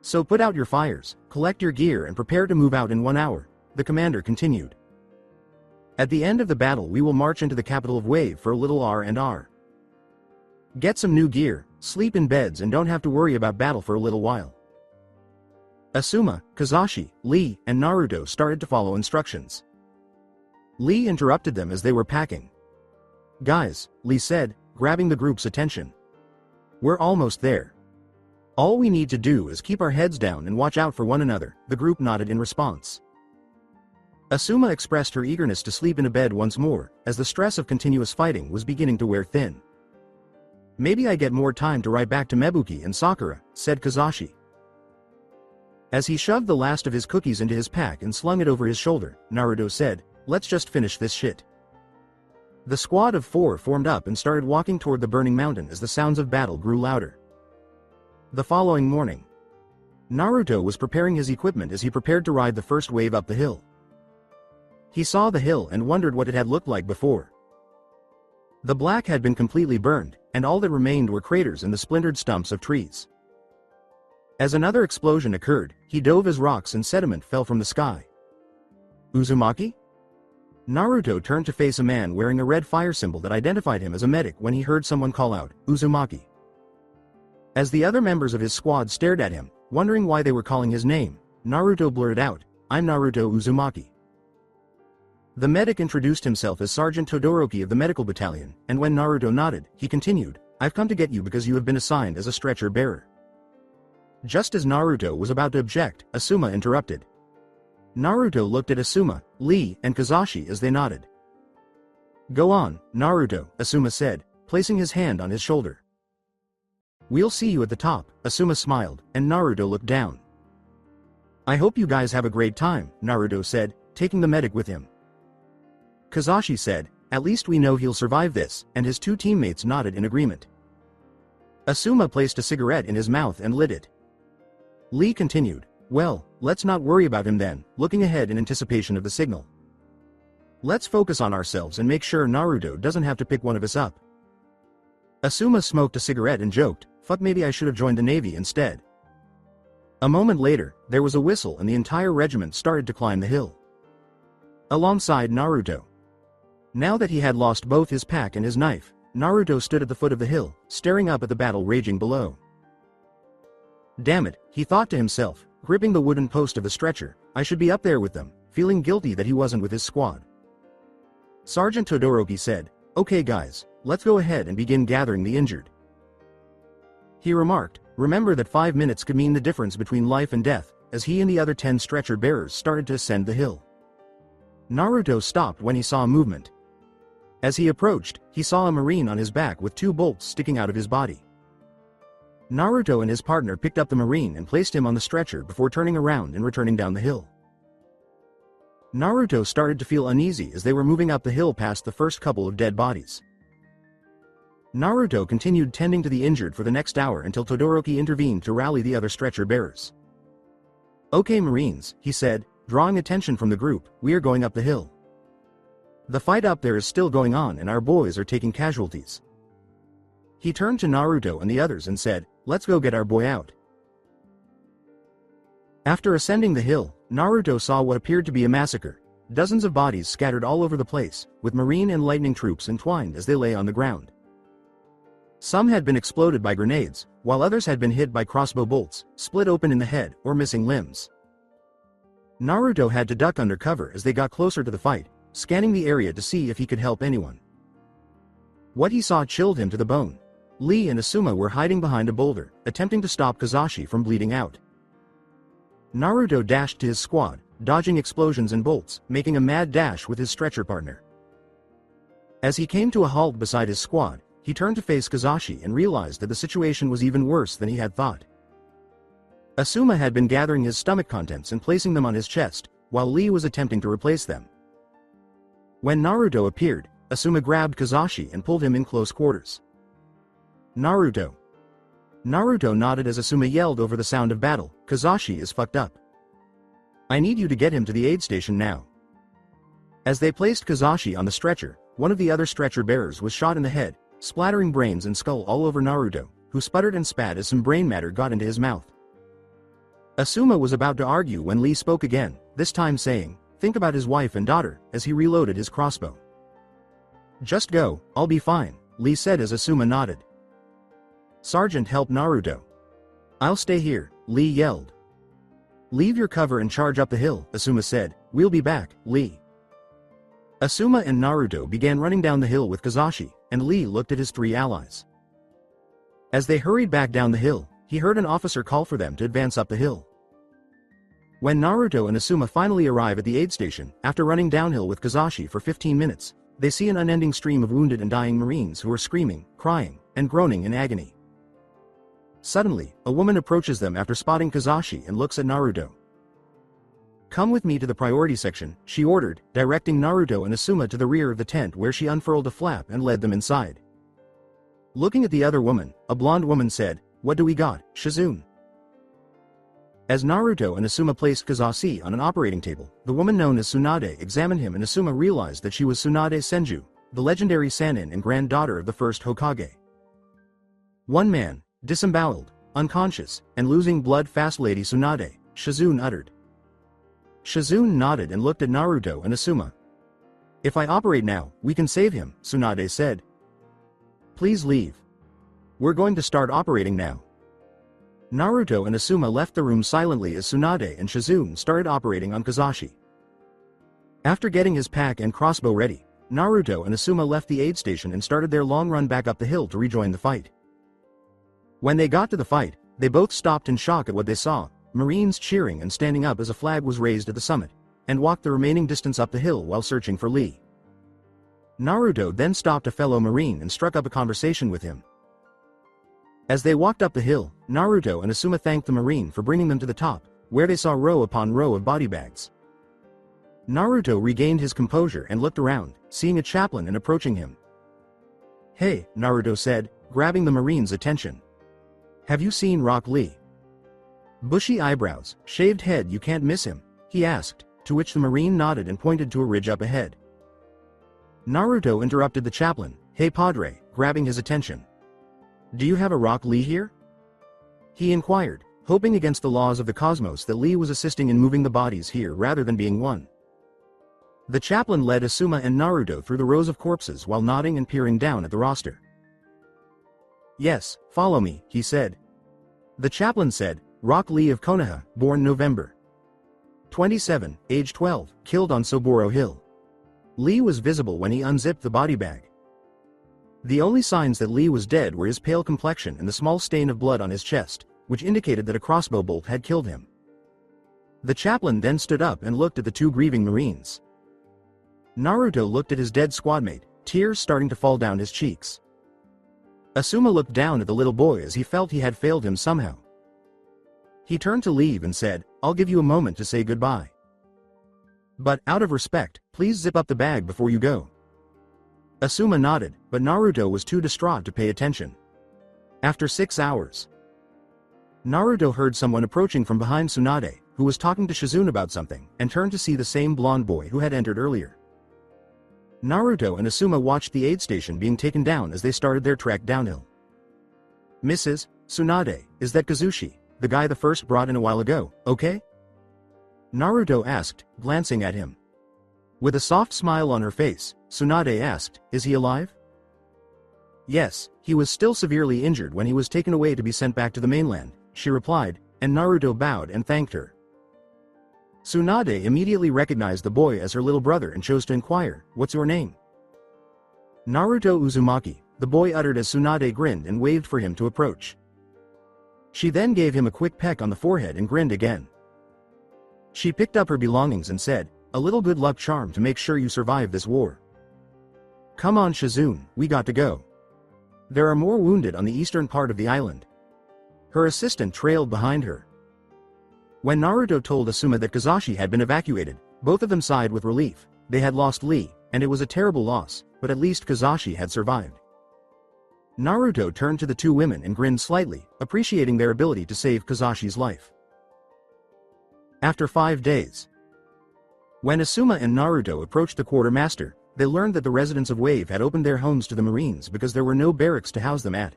So put out your fires, collect your gear and prepare to move out in 1 hour, the commander continued. At the end of the battle we will march into the capital of Wave for a little R&R. Get some new gear, sleep in beds and don't have to worry about battle for a little while. Asuma, Kazashi, Lee, and Naruto started to follow instructions. Lee interrupted them as they were packing. Guys, Lee said, grabbing the group's attention. We're almost there. All we need to do is keep our heads down and watch out for one another, the group nodded in response. Asuma expressed her eagerness to sleep in a bed once more, as the stress of continuous fighting was beginning to wear thin. Maybe I get more time to ride back to Mebuki and Sakura, said Kazashi. As he shoved the last of his cookies into his pack and slung it over his shoulder, Naruto said, let's just finish this shit. The squad of 4 formed up and started walking toward the burning mountain as the sounds of battle grew louder. The following morning, Naruto was preparing his equipment as he prepared to ride the first wave up the hill. He saw the hill and wondered what it had looked like before. The black had been completely burned, and all that remained were craters and the splintered stumps of trees. As another explosion occurred, he dove as rocks and sediment fell from the sky. Uzumaki? Naruto turned to face a man wearing a red fire symbol that identified him as a medic when he heard someone call out, Uzumaki. As the other members of his squad stared at him, wondering why they were calling his name, Naruto blurted out, I'm Naruto Uzumaki. The medic introduced himself as Sergeant Todoroki of the medical battalion, and when Naruto nodded, he continued, I've come to get you because you have been assigned as a stretcher bearer. Just as Naruto was about to object, Asuma interrupted. Naruto looked at Asuma, Lee, and Kazashi as they nodded. Go on, Naruto, Asuma said, placing his hand on his shoulder. We'll see you at the top, Asuma smiled, and Naruto looked down. I hope you guys have a great time, Naruto said, taking the medic with him. Kazashi said, at least we know he'll survive this, and his 2 teammates nodded in agreement. Asuma placed a cigarette in his mouth and lit it. Lee continued, well, let's not worry about him then, looking ahead in anticipation of the signal. Let's focus on ourselves and make sure Naruto doesn't have to pick one of us up. Asuma smoked a cigarette and joked, fuck, maybe I should have joined the Navy instead. A moment later, there was a whistle and the entire regiment started to climb the hill. Alongside Naruto. Now that he had lost both his pack and his knife, Naruto stood at the foot of the hill, staring up at the battle raging below. Damn it, he thought to himself, gripping the wooden post of the stretcher, I should be up there with them, feeling guilty that he wasn't with his squad. Sergeant Todoroki said, okay guys, let's go ahead and begin gathering the injured. He remarked, remember that 5 minutes could mean the difference between life and death, as he and the other 10 stretcher bearers started to ascend the hill. Naruto stopped when he saw movement. As he approached, he saw a Marine on his back with 2 bolts sticking out of his body. Naruto and his partner picked up the Marine and placed him on the stretcher before turning around and returning down the hill. Naruto started to feel uneasy as they were moving up the hill past the first couple of dead bodies. Naruto continued tending to the injured for the next hour until Todoroki intervened to rally the other stretcher bearers. Okay Marines, he said, drawing attention from the group, we are going up the hill. The fight up there is still going on and our boys are taking casualties. He turned to Naruto and the others and said, let's go get our boy out. After ascending the hill, Naruto saw what appeared to be a massacre, dozens of bodies scattered all over the place, with Marine and lightning troops entwined as they lay on the ground. Some had been exploded by grenades, while others had been hit by crossbow bolts, split open in the head, or missing limbs. Naruto had to duck under cover as they got closer to the fight, scanning the area to see if he could help anyone. What he saw chilled him to the bone. Lee and Asuma were hiding behind a boulder, attempting to stop Kazashi from bleeding out. Naruto dashed to his squad, dodging explosions and bolts, making a mad dash with his stretcher partner. As he came to a halt beside his squad, he turned to face Kazashi and realized that the situation was even worse than he had thought. Asuma had been gathering his stomach contents and placing them on his chest, while Lee was attempting to replace them. When Naruto appeared, Asuma grabbed Kazashi and pulled him in close quarters. Naruto. Naruto nodded as Asuma yelled over the sound of battle, "Kazashi is fucked up. I need you to get him to the aid station now." As they placed Kazashi on the stretcher, one of the other stretcher bearers was shot in the head, splattering brains and skull all over Naruto, who sputtered and spat as some brain matter got into his mouth. Asuma was about to argue when Lee spoke again, this time saying, "Think about his wife and daughter," as he reloaded his crossbow. "Just go, I'll be fine," Lee said as Asuma nodded. "Sergeant, help Naruto." "I'll stay here," Lee yelled. "Leave your cover and charge up the hill," Asuma said. "We'll be back, Lee." Asuma and Naruto began running down the hill with Kazashi, and Lee looked at his three allies. As they hurried back down the hill, he heard an officer call for them to advance up the hill. When Naruto and Asuma finally arrive at the aid station, after running downhill with Kazashi for 15 minutes, they see an unending stream of wounded and dying Marines who are screaming, crying, and groaning in agony. Suddenly, a woman approaches them after spotting Kazashi and looks at Naruto. "Come with me to the priority section," she ordered, directing Naruto and Asuma to the rear of the tent where she unfurled a flap and led them inside. Looking at the other woman, a blonde woman said, "What do we got, Shizune?" As Naruto and Asuma placed Kazashi on an operating table, the woman known as Tsunade examined him and Asuma realized that she was Tsunade Senju, the legendary Sannin and granddaughter of the first Hokage. "One man, disemboweled, unconscious, and losing blood fast, Lady Tsunade," Shizune uttered. Shizune nodded and looked at Naruto and Asuma. "If I operate now, we can save him," Tsunade said. "Please leave. We're going to start operating now." Naruto and Asuma left the room silently as Tsunade and Shizune started operating on Kazashi. After getting his pack and crossbow ready, Naruto and Asuma left the aid station and started their long run back up the hill to rejoin the fight. When they got to the fight, they both stopped in shock at what they saw, Marines cheering and standing up as a flag was raised at the summit, and walked the remaining distance up the hill while searching for Lee. Naruto then stopped a fellow Marine and struck up a conversation with him. As they walked up the hill, Naruto and Asuma thanked the Marine for bringing them to the top, where they saw row upon row of body bags. Naruto regained his composure and looked around, seeing a chaplain and approaching him. "Hey," Naruto said, grabbing the Marine's attention. "Have you seen Rock Lee?" "Bushy eyebrows, shaved head, you can't miss him," he asked, to which the Marine nodded and pointed to a ridge up ahead. Naruto interrupted the chaplain, "Hey Padre," grabbing his attention. "Do you have a Rock Lee here?" he inquired, hoping against the laws of the cosmos that Lee was assisting in moving the bodies here rather than being one. The chaplain led Asuma and Naruto through the rows of corpses while nodding and peering down at the roster. "Yes, follow me," he said. The chaplain said, "Rock Lee of Konoha, born November 27, age 12, killed on Soboro Hill." Lee was visible when he unzipped the body bag. The only signs that Lee was dead were his pale complexion and the small stain of blood on his chest, which indicated that a crossbow bolt had killed him. The chaplain then stood up and looked at the two grieving Marines. Naruto looked at his dead squadmate, tears starting to fall down his cheeks. Asuma looked down at the little boy as he felt he had failed him somehow. He turned to leave and said, "I'll give you a moment to say goodbye. But, out of respect, please zip up the bag before you go." Asuma nodded, but Naruto was too distraught to pay attention. After 6 hours, Naruto heard someone approaching from behind Tsunade, who was talking to Shizune about something, and turned to see the same blonde boy who had entered earlier. Naruto and Asuma watched the aid station being taken down as they started their trek downhill. "Mrs. Tsunade, is that Kazushi, the guy the first brought in a while ago, okay?" Naruto asked, glancing at him. With a soft smile on her face, Tsunade asked, "Is he alive?" "Yes, he was still severely injured when he was taken away to be sent back to the mainland," she replied, and Naruto bowed and thanked her. Tsunade immediately recognized the boy as her little brother and chose to inquire, "What's your name?" "Naruto Uzumaki, the boy uttered as Tsunade grinned and waved for him to approach. She then gave him a quick peck on the forehead and grinned again. She picked up her belongings and said, "A little good luck charm to make sure you survive this war. Come on Shizune, we got to go. There are more wounded on the eastern part of the island." Her assistant trailed behind her. When Naruto told Asuma that Kazashi had been evacuated, both of them sighed with relief. They had lost Lee, and it was a terrible loss, but at least Kazashi had survived. Naruto turned to the two women and grinned slightly, appreciating their ability to save Kazashi's life. After 5 days. When Asuma and Naruto approached the quartermaster, they learned that the residents of Wave had opened their homes to the Marines because there were no barracks to house them at.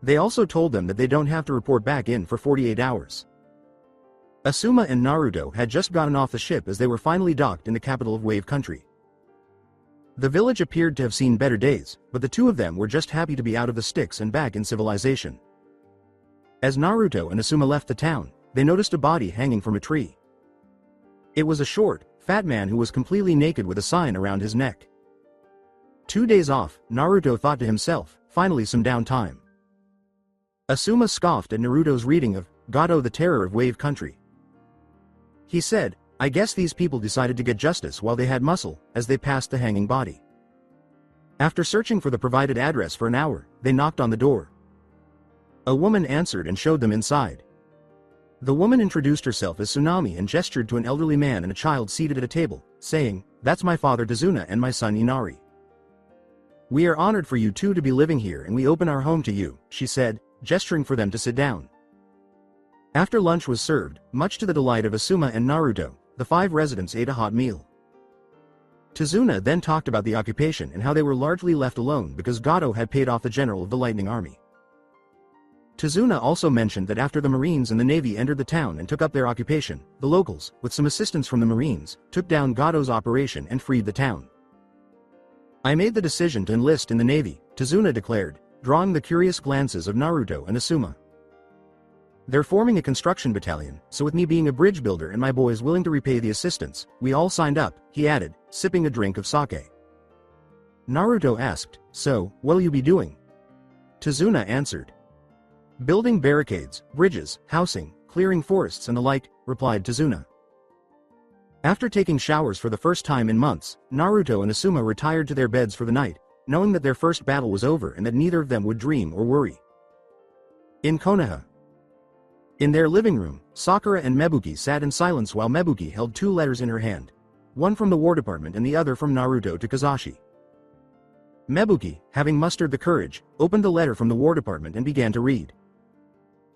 They also told them that they don't have to report back in for 48 hours. Asuma and Naruto had just gotten off the ship as they were finally docked in the capital of Wave Country. The village appeared to have seen better days, but the two of them were just happy to be out of the sticks and back in civilization. As Naruto and Asuma left the town, they noticed a body hanging from a tree. It was a short, fat man who was completely naked with a sign around his neck. 2 days off, Naruto thought to himself, finally some downtime. Asuma scoffed at Naruto's reading of Gato the Terror of Wave Country. He said, "I guess these people decided to get justice while they had muscle," as they passed the hanging body. After searching for the provided address for an hour, they knocked on the door. A woman answered and showed them inside. The woman introduced herself as Tsunami and gestured to an elderly man and a child seated at a table, saying, "That's my father Dazuna and my son Inari. We are honored for you two to be living here and we open our home to you," she said, gesturing for them to sit down. After lunch was served, much to the delight of Asuma and Naruto, the 5 residents ate a hot meal. Tazuna then talked about the occupation and how they were largely left alone because Gato had paid off the general of the Lightning Army. Tazuna also mentioned that after the Marines and the Navy entered the town and took up their occupation, the locals, with some assistance from the Marines, took down Gato's operation and freed the town. "I made the decision to enlist in the Navy," Tazuna declared, drawing the curious glances of Naruto and Asuma. "They're forming a construction battalion, so with me being a bridge builder and my boys willing to repay the assistance, we all signed up," he added, sipping a drink of sake. Naruto asked, "So, what'll you be doing?" Tazuna answered, "Building barricades, bridges, housing, clearing forests and the like," replied Tazuna. After taking showers for the first time in months, Naruto and Asuma retired to their beds for the night, knowing that their first battle was over and that neither of them would dream or worry. In Konoha. In their living room, Sakura and Mebuki sat in silence while Mebuki held 2 letters in her hand. One from the War Department and the other from Naruto to Kazashi. Mebuki, having mustered the courage, opened the letter from the War Department and began to read.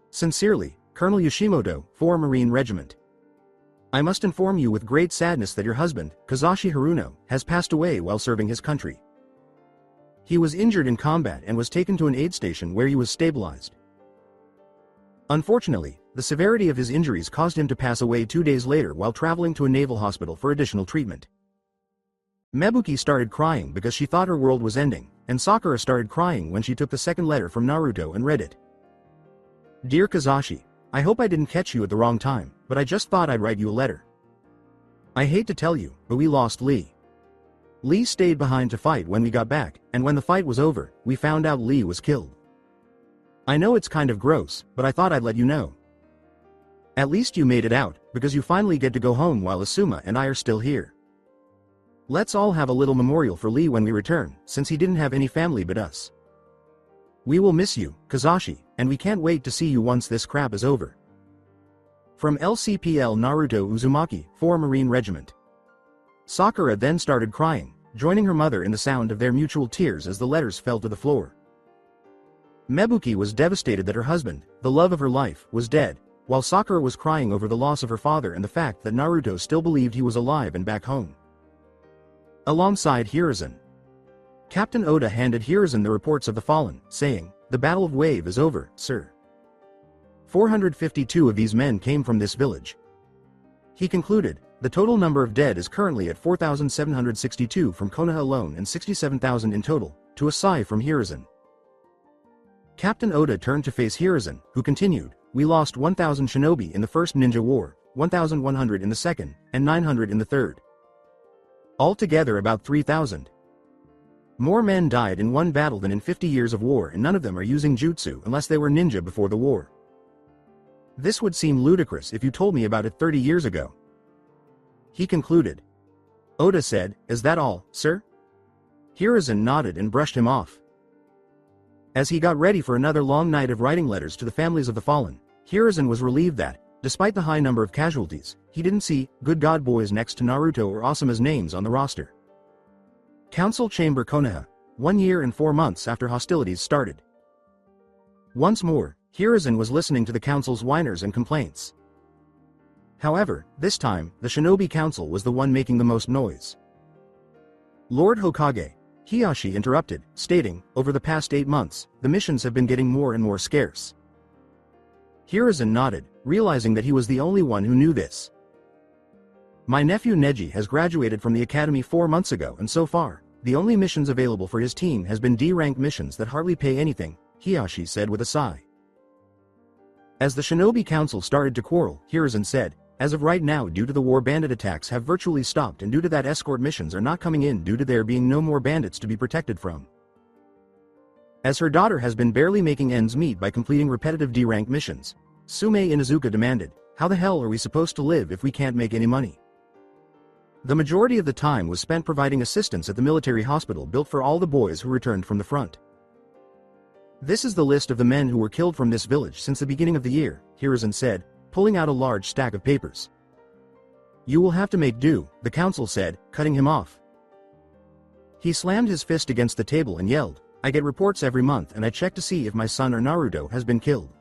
"Sincerely, Colonel Yoshimoto, 4 Marine Regiment. I must inform you with great sadness that your husband, Kazashi Haruno, has passed away while serving his country. He was injured in combat and was taken to an aid station where he was stabilized. Unfortunately, the severity of his injuries caused him to pass away 2 days later while traveling to a naval hospital for additional treatment." Mebuki started crying because she thought her world was ending, and Sakura started crying when she took the second letter from Naruto and read it. "Dear Kazashi, I hope I didn't catch you at the wrong time, but I just thought I'd write you a letter. I hate to tell you, but we lost Lee. Lee stayed behind to fight when we got back, and when the fight was over, we found out Lee was killed. I know it's kind of gross, but I thought I'd let you know. At least you made it out, because you finally get to go home while Asuma and I are still here. Let's all have a little memorial for Lee when we return, since he didn't have any family but us. We will miss you, Kazashi, and we can't wait to see you once this crap is over. From LCPL Naruto Uzumaki, 4 Marine Regiment." Sakura then started crying, joining her mother in the sound of their mutual tears as the letters fell to the floor. Mebuki was devastated that her husband, the love of her life, was dead, while Sakura was crying over the loss of her father and the fact that Naruto still believed he was alive and back home. Alongside Hiruzen, Captain Oda handed Hiruzen the reports of the fallen, saying, "The Battle of Wave is over, sir. 452 of these men came from this village." He concluded, "The total number of dead is currently at 4,762 from Konoha alone and 67,000 in total," to a sigh from Hiruzen. Captain Oda turned to face Hiruzen, who continued, "We lost 1,000 shinobi in the first ninja war, 1,100 in the second, and 900 in the third. Altogether about 3,000. More men died in one battle than in 50 years of war, and none of them are using jutsu unless they were ninja before the war. This would seem ludicrous if you told me about it 30 years ago. He concluded. Oda said, "Is that all, sir?" Hiruzen nodded and brushed him off. As he got ready for another long night of writing letters to the families of the fallen, Hiruzen was relieved that, despite the high number of casualties, he didn't see Good God Boys next to Naruto or Asuma's names on the roster. Council Chamber Konoha, 1 year and 4 months after hostilities started. Once more, Hiruzen was listening to the council's whiners and complaints. However, this time, the Shinobi Council was the one making the most noise. Lord Hokage, Hiyashi interrupted, stating, "Over the past 8 months, the missions have been getting more and more scarce." Hiruzen nodded, realizing that he was the only one who knew this. "My nephew Neji has graduated from the academy 4 months ago, and so far, the only missions available for his team has been D-rank missions that hardly pay anything," Hiyashi said with a sigh. As the Shinobi Council started to quarrel, Hiruzen said, "As of right now, due to the war, bandit attacks have virtually stopped, and due to that, escort missions are not coming in due to there being no more bandits to be protected from. As her daughter has been barely making ends meet by completing repetitive D-rank missions, Sume Inuzuka demanded, 'How the hell are we supposed to live if we can't make any money?' The majority of the time was spent providing assistance at the military hospital built for all the boys who returned from the front. This is the list of the men who were killed from this village since the beginning of the year," Hiruzen said, pulling out a large stack of papers. "You will have to make do," the council said, cutting him off. He slammed his fist against the table and yelled, "I get reports every month and I check to see if my son or Naruto has been killed."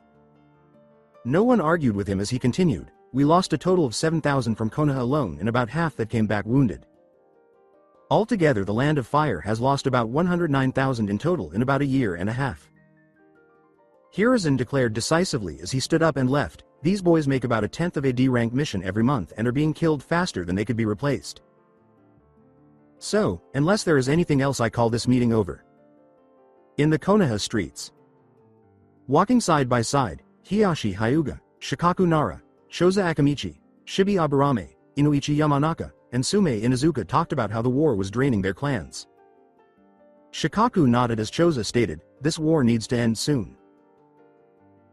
No one argued with him as he continued, "We lost a total of 7,000 from Konoha alone, and about half that came back wounded. Altogether, the Land of Fire has lost about 109,000 in total in about a year and a half." Hiruzen declared decisively as he stood up and left, "These boys make about a tenth of a D-rank mission every month and are being killed faster than they could be replaced. So, unless there is anything else, I call this meeting over." In the Konoha streets, walking side by side, Hiyashi Hyuga, Shikaku Nara, Choza Akamichi, Shibi Aburame, Inuichi Yamanaka, and Sume Inuzuka talked about how the war was draining their clans. Shikaku nodded as Choza stated, "This war needs to end soon.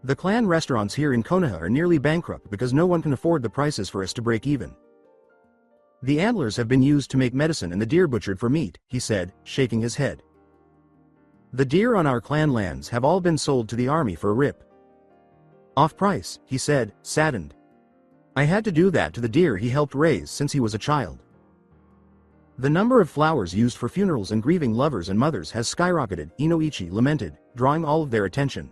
The clan restaurants here in Konoha are nearly bankrupt because no one can afford the prices for us to break even. The antlers have been used to make medicine and the deer butchered for meat," he said, shaking his head. "The deer on our clan lands have all been sold to the army for a rip off price," he said, saddened. "I had to do that to the deer he helped raise since he was a child. The number of flowers used for funerals and grieving lovers and mothers has skyrocketed," Inoichi lamented, drawing all of their attention.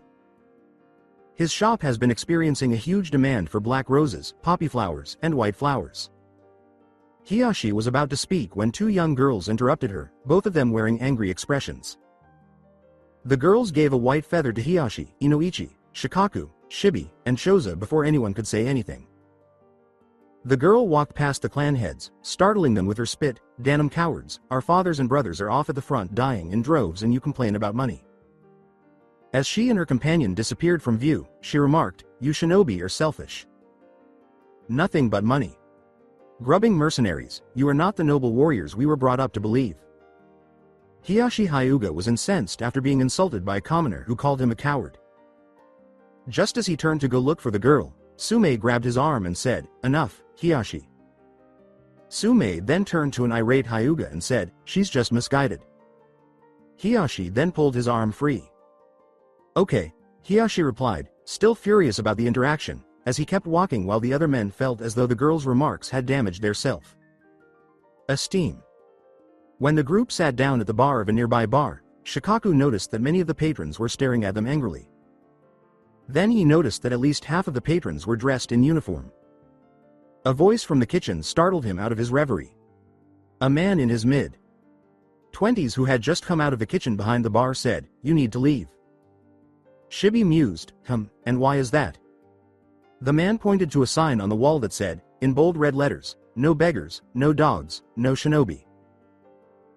His shop has been experiencing a huge demand for black roses, poppy flowers, and white flowers. Hiyashi was about to speak when 2 young girls interrupted her, both of them wearing angry expressions. The girls gave a white feather to Hiyashi, Inoichi, Shikaku, Shibi, and Choza before anyone could say anything. The girl walked past the clan heads, startling them with her spit, "Damn cowards, our fathers and brothers are off at the front dying in droves and you complain about money." As she and her companion disappeared from view, she remarked, "You shinobi are selfish. Nothing but money. Grubbing mercenaries, you are not the noble warriors we were brought up to believe." Hiyashi Hyuga was incensed after being insulted by a commoner who called him a coward. Just as he turned to go look for the girl, Sume grabbed his arm and said, "Enough, Hiyashi." Sume then turned to an irate Hyuga and said, "She's just misguided." Hiyashi then pulled his arm free. "Okay," Hiyashi replied, still furious about the interaction, as he kept walking while the other men felt as though the girl's remarks had damaged their self-esteem. When the group sat down at the bar of a nearby bar, Shikaku noticed that many of the patrons were staring at them angrily. Then he noticed that at least half of the patrons were dressed in uniform. A voice from the kitchen startled him out of his reverie. A man in his mid-20s who had just come out of the kitchen behind the bar said, "You need to leave." Shibi mused, "And why is that?" The man pointed to a sign on the wall that said, in bold red letters, "No beggars, no dogs, no shinobi."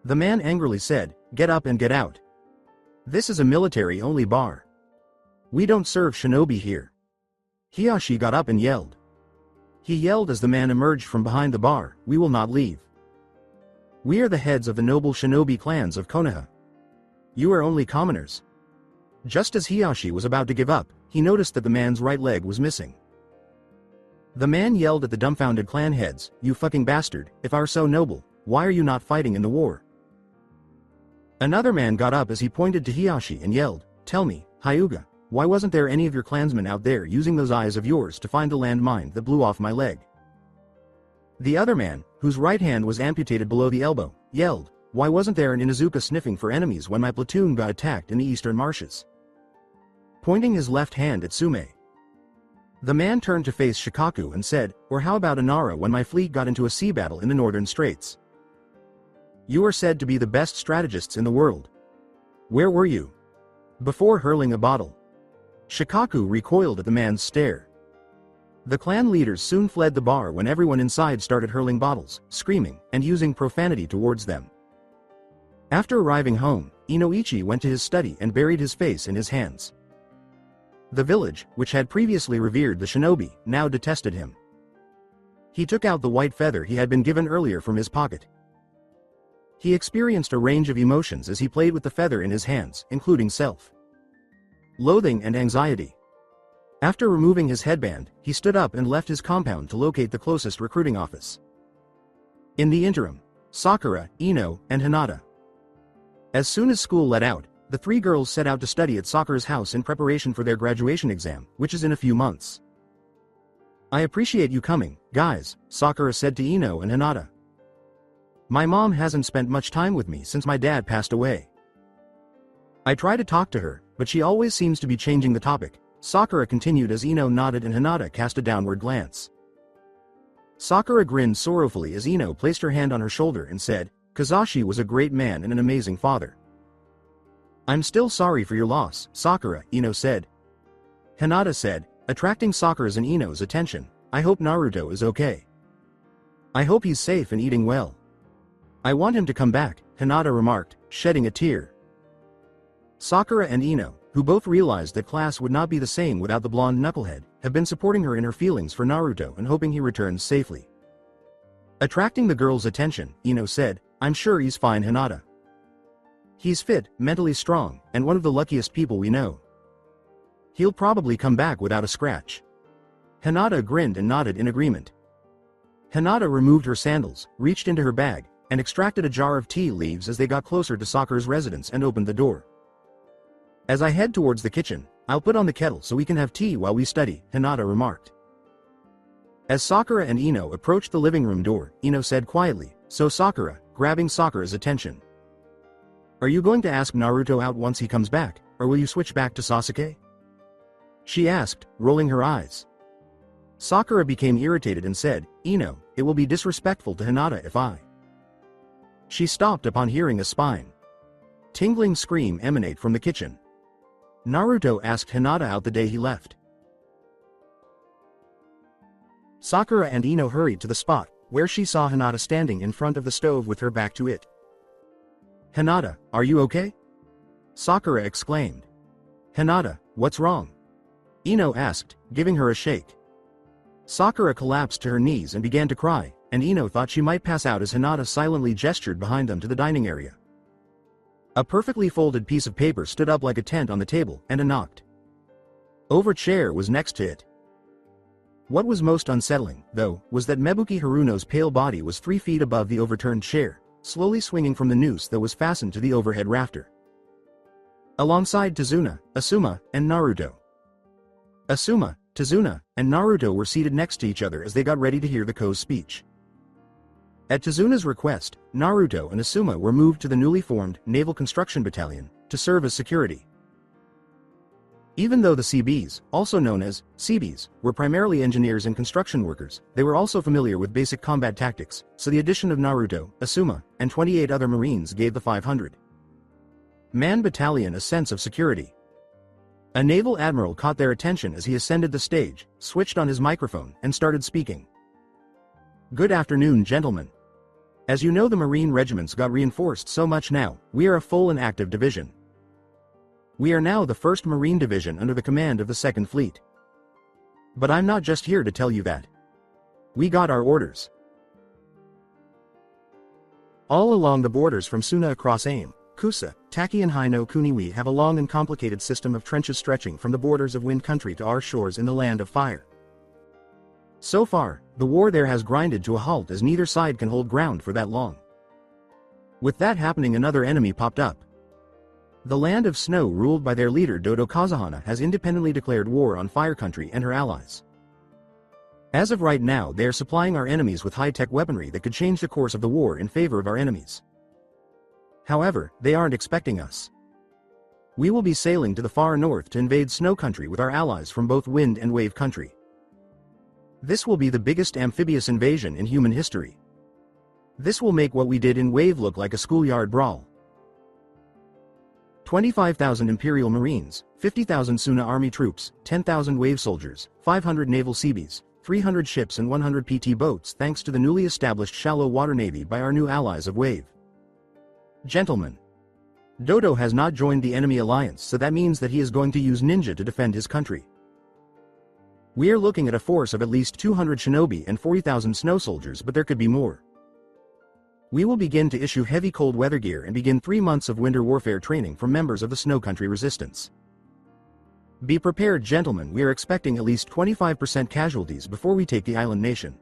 The man angrily said, "Get up and get out. This is a military-only bar. We don't serve shinobi here." Hiyashi got up and yelled. He yelled as the man emerged from behind the bar, "We will not leave. We are the heads of the noble shinobi clans of Konoha. You are only commoners. Just as Hiyashi was about to give up, he noticed that the man's right leg was missing. The man yelled at the dumbfounded clan heads, "You fucking bastard, if I were so noble, why are you not fighting in the war?" Another man got up as he pointed to Hiyashi and yelled, "Tell me, Hyuga, why wasn't there any of your clansmen out there using those eyes of yours to find the landmine that blew off my leg?" The other man, whose right hand was amputated below the elbow, yelled, "Why wasn't there an Inuzuka sniffing for enemies when my platoon got attacked in the eastern marshes?" Pointing his left hand at Sume. The man turned to face Shikaku and said, "Or how about Inara when my fleet got into a sea battle in the northern straits? You are said to be the best strategists in the world. Where were you?" Before hurling a bottle. Shikaku recoiled at the man's stare. The clan leaders soon fled the bar when everyone inside started hurling bottles, screaming, and using profanity towards them. After arriving home, Inoichi went to his study and buried his face in his hands. The village, which had previously revered the shinobi, now detested him. He took out the white feather he had been given earlier from his pocket. He experienced a range of emotions as he played with the feather in his hands, including self-loathing and anxiety. After removing his headband, he stood up and left his compound to locate the closest recruiting office. In the interim, Sakura, Ino, and Hinata. As soon as school let out, the three girls set out to study at Sakura's house in preparation for their graduation exam, which is in a few months. "I appreciate you coming, guys," Sakura said to Ino and Hinata. "My mom hasn't spent much time with me since my dad passed away. I try to talk to her, but she always seems to be changing the topic," Sakura continued as Ino nodded and Hinata cast a downward glance. Sakura grinned sorrowfully as Ino placed her hand on her shoulder and said, "Kazashi was a great man and an amazing father." "I'm still sorry for your loss, Sakura," Ino said. Hinata said, attracting Sakura's and Ino's attention, "I hope Naruto is okay. I hope he's safe and eating well. I want him to come back," Hinata remarked, shedding a tear. Sakura and Ino, who both realized that class would not be the same without the blonde knucklehead, have been supporting her in her feelings for Naruto and hoping he returns safely. Attracting the girls' attention, Ino said, "I'm sure he's fine, Hinata. He's fit, mentally strong, and one of the luckiest people we know. He'll probably come back without a scratch." Hinata grinned and nodded in agreement. Hinata removed her sandals, reached into her bag, and extracted a jar of tea leaves as they got closer to Sakura's residence and opened the door. "As I head towards the kitchen, I'll put on the kettle so we can have tea while we study," Hinata remarked. As Sakura and Ino approached the living room door, Ino said quietly, "So Sakura," grabbing Sakura's attention. "Are you going to ask Naruto out once he comes back, or will you switch back to Sasuke?" she asked, rolling her eyes. Sakura became irritated and said, "Ino, it will be disrespectful to Hinata if I." She stopped upon hearing a spine-tingling scream emanate from the kitchen. Naruto asked Hinata out the day he left. Sakura and Ino hurried to the spot, where she saw Hinata standing in front of the stove with her back to it. "Hinata, are you okay?" Sakura exclaimed. "Hinata, what's wrong?" Ino asked, giving her a shake. Sakura collapsed to her knees and began to cry, and Ino thought she might pass out as Hinata silently gestured behind them to the dining area. A perfectly folded piece of paper stood up like a tent on the table, and a knocked-over chair was next to it. What was most unsettling, though, was that Mebuki Haruno's pale body was 3 feet above the overturned chair, slowly swinging from the noose that was fastened to the overhead rafter. Alongside Tazuna, Asuma, and Naruto. Asuma, Tazuna, and Naruto were seated next to each other as they got ready to hear the Ko's speech. At Tazuna's request, Naruto and Asuma were moved to the newly formed Naval Construction Battalion to serve as security. Even though the CBs, also known as CBs, were primarily engineers and construction workers, they were also familiar with basic combat tactics, so the addition of Naruto, Asuma, and 28 other Marines gave the 500-man battalion a sense of security. A naval admiral caught their attention as he ascended the stage, switched on his microphone, and started speaking. "Good afternoon, gentlemen. As you know, the Marine regiments got reinforced so much now, we are a full and active division. We are now the 1st Marine Division under the command of the 2nd Fleet. But I'm not just here to tell you that. We got our orders. All along the borders from Suna across Aim, Kusa, Taki and Hai no Kuniwi have a long and complicated system of trenches stretching from the borders of Wind Country to our shores in the Land of Fire. So far, the war there has grinded to a halt as neither side can hold ground for that long. With that happening, another enemy popped up. The Land of Snow, ruled by their leader Dodo Kazuhana, has independently declared war on Fire Country and her allies. As of right now, they are supplying our enemies with high-tech weaponry that could change the course of the war in favor of our enemies. However, they aren't expecting us. We will be sailing to the far north to invade Snow Country with our allies from both Wind and Wave Country. This will be the biggest amphibious invasion in human history. This will make what we did in Wave look like a schoolyard brawl. 25,000 Imperial Marines, 50,000 Suna Army troops, 10,000 Wave soldiers, 500 naval Seabees, 300 ships and 100 PT boats thanks to the newly established shallow water navy by our new allies of Wave. Gentlemen, Dodo has not joined the enemy alliance, so that means that he is going to use ninja to defend his country. We are looking at a force of at least 200 shinobi and 40,000 snow soldiers, but there could be more. We will begin to issue heavy cold weather gear and begin 3 months of winter warfare training for members of the Snow Country Resistance. Be prepared, gentlemen, we are expecting at least 25% casualties before we take the island nation.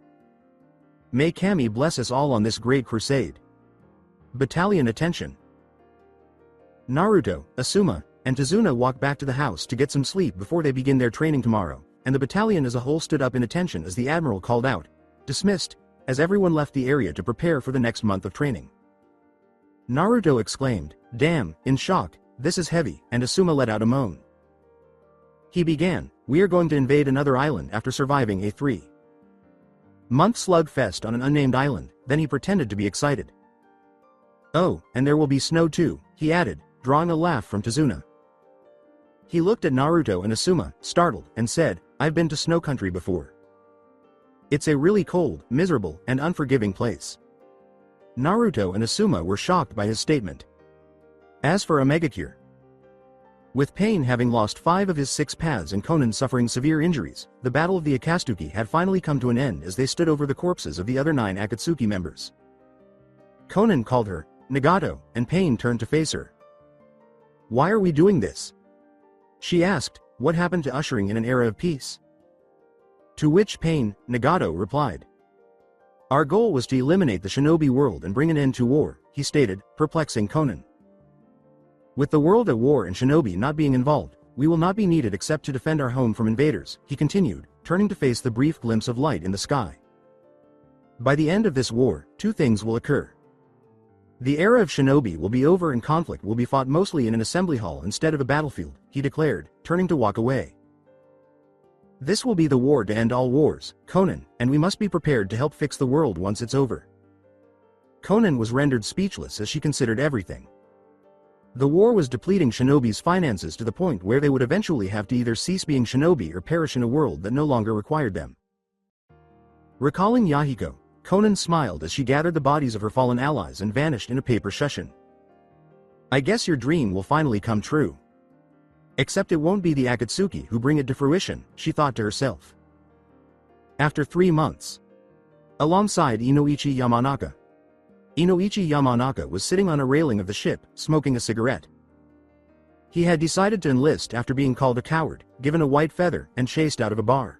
May Kami bless us all on this great crusade. Battalion attention. Naruto, Asuma, and Tazuna walk back to the house to get some sleep before they begin their training tomorrow, and the battalion as a whole stood up in attention as the admiral called out, "Dismissed," as everyone left the area to prepare for the next month of training. Naruto exclaimed, "Damn," in shock, "this is heavy," and Asuma let out a moan. He began, "We are going to invade another island after surviving a 3-month slugfest on an unnamed island," then he pretended to be excited. "Oh, and there will be snow too," he added, drawing a laugh from Tazuna. He looked at Naruto and Asuma, startled, and said, "I've been to Snow Country before. It's a really cold, miserable, and unforgiving place." Naruto and Asuma were shocked by his statement. As for Omegakure, with Pain having lost 5 of his 6 paths and Konan suffering severe injuries, the Battle of the Akatsuki had finally come to an end as they stood over the corpses of the other 9 Akatsuki members. Konan called her, "Nagato," and Pain turned to face her. "Why are we doing this?" she asked. "What happened to ushering in an era of peace?" To which Pain, Nagato replied, "Our goal was to eliminate the shinobi world and bring an end to war," he stated, perplexing Konan. "With the world at war and shinobi not being involved, we will not be needed except to defend our home from invaders," he continued, turning to face the brief glimpse of light in the sky. "By the end of this war, 2 things will occur. The era of shinobi will be over and conflict will be fought mostly in an assembly hall instead of a battlefield," he declared, turning to walk away. "This will be the war to end all wars, Konan, and we must be prepared to help fix the world once it's over." Konan was rendered speechless as she considered everything. The war was depleting shinobi's finances to the point where they would eventually have to either cease being shinobi or perish in a world that no longer required them. Recalling Yahiko, Konan smiled as she gathered the bodies of her fallen allies and vanished in a paper shushin. "I guess your dream will finally come true. Except it won't be the Akatsuki who bring it to fruition," she thought to herself. After 3 months. Alongside Inoichi Yamanaka. Inoichi Yamanaka was sitting on a railing of the ship, smoking a cigarette. He had decided to enlist after being called a coward, given a white feather, and chased out of a bar.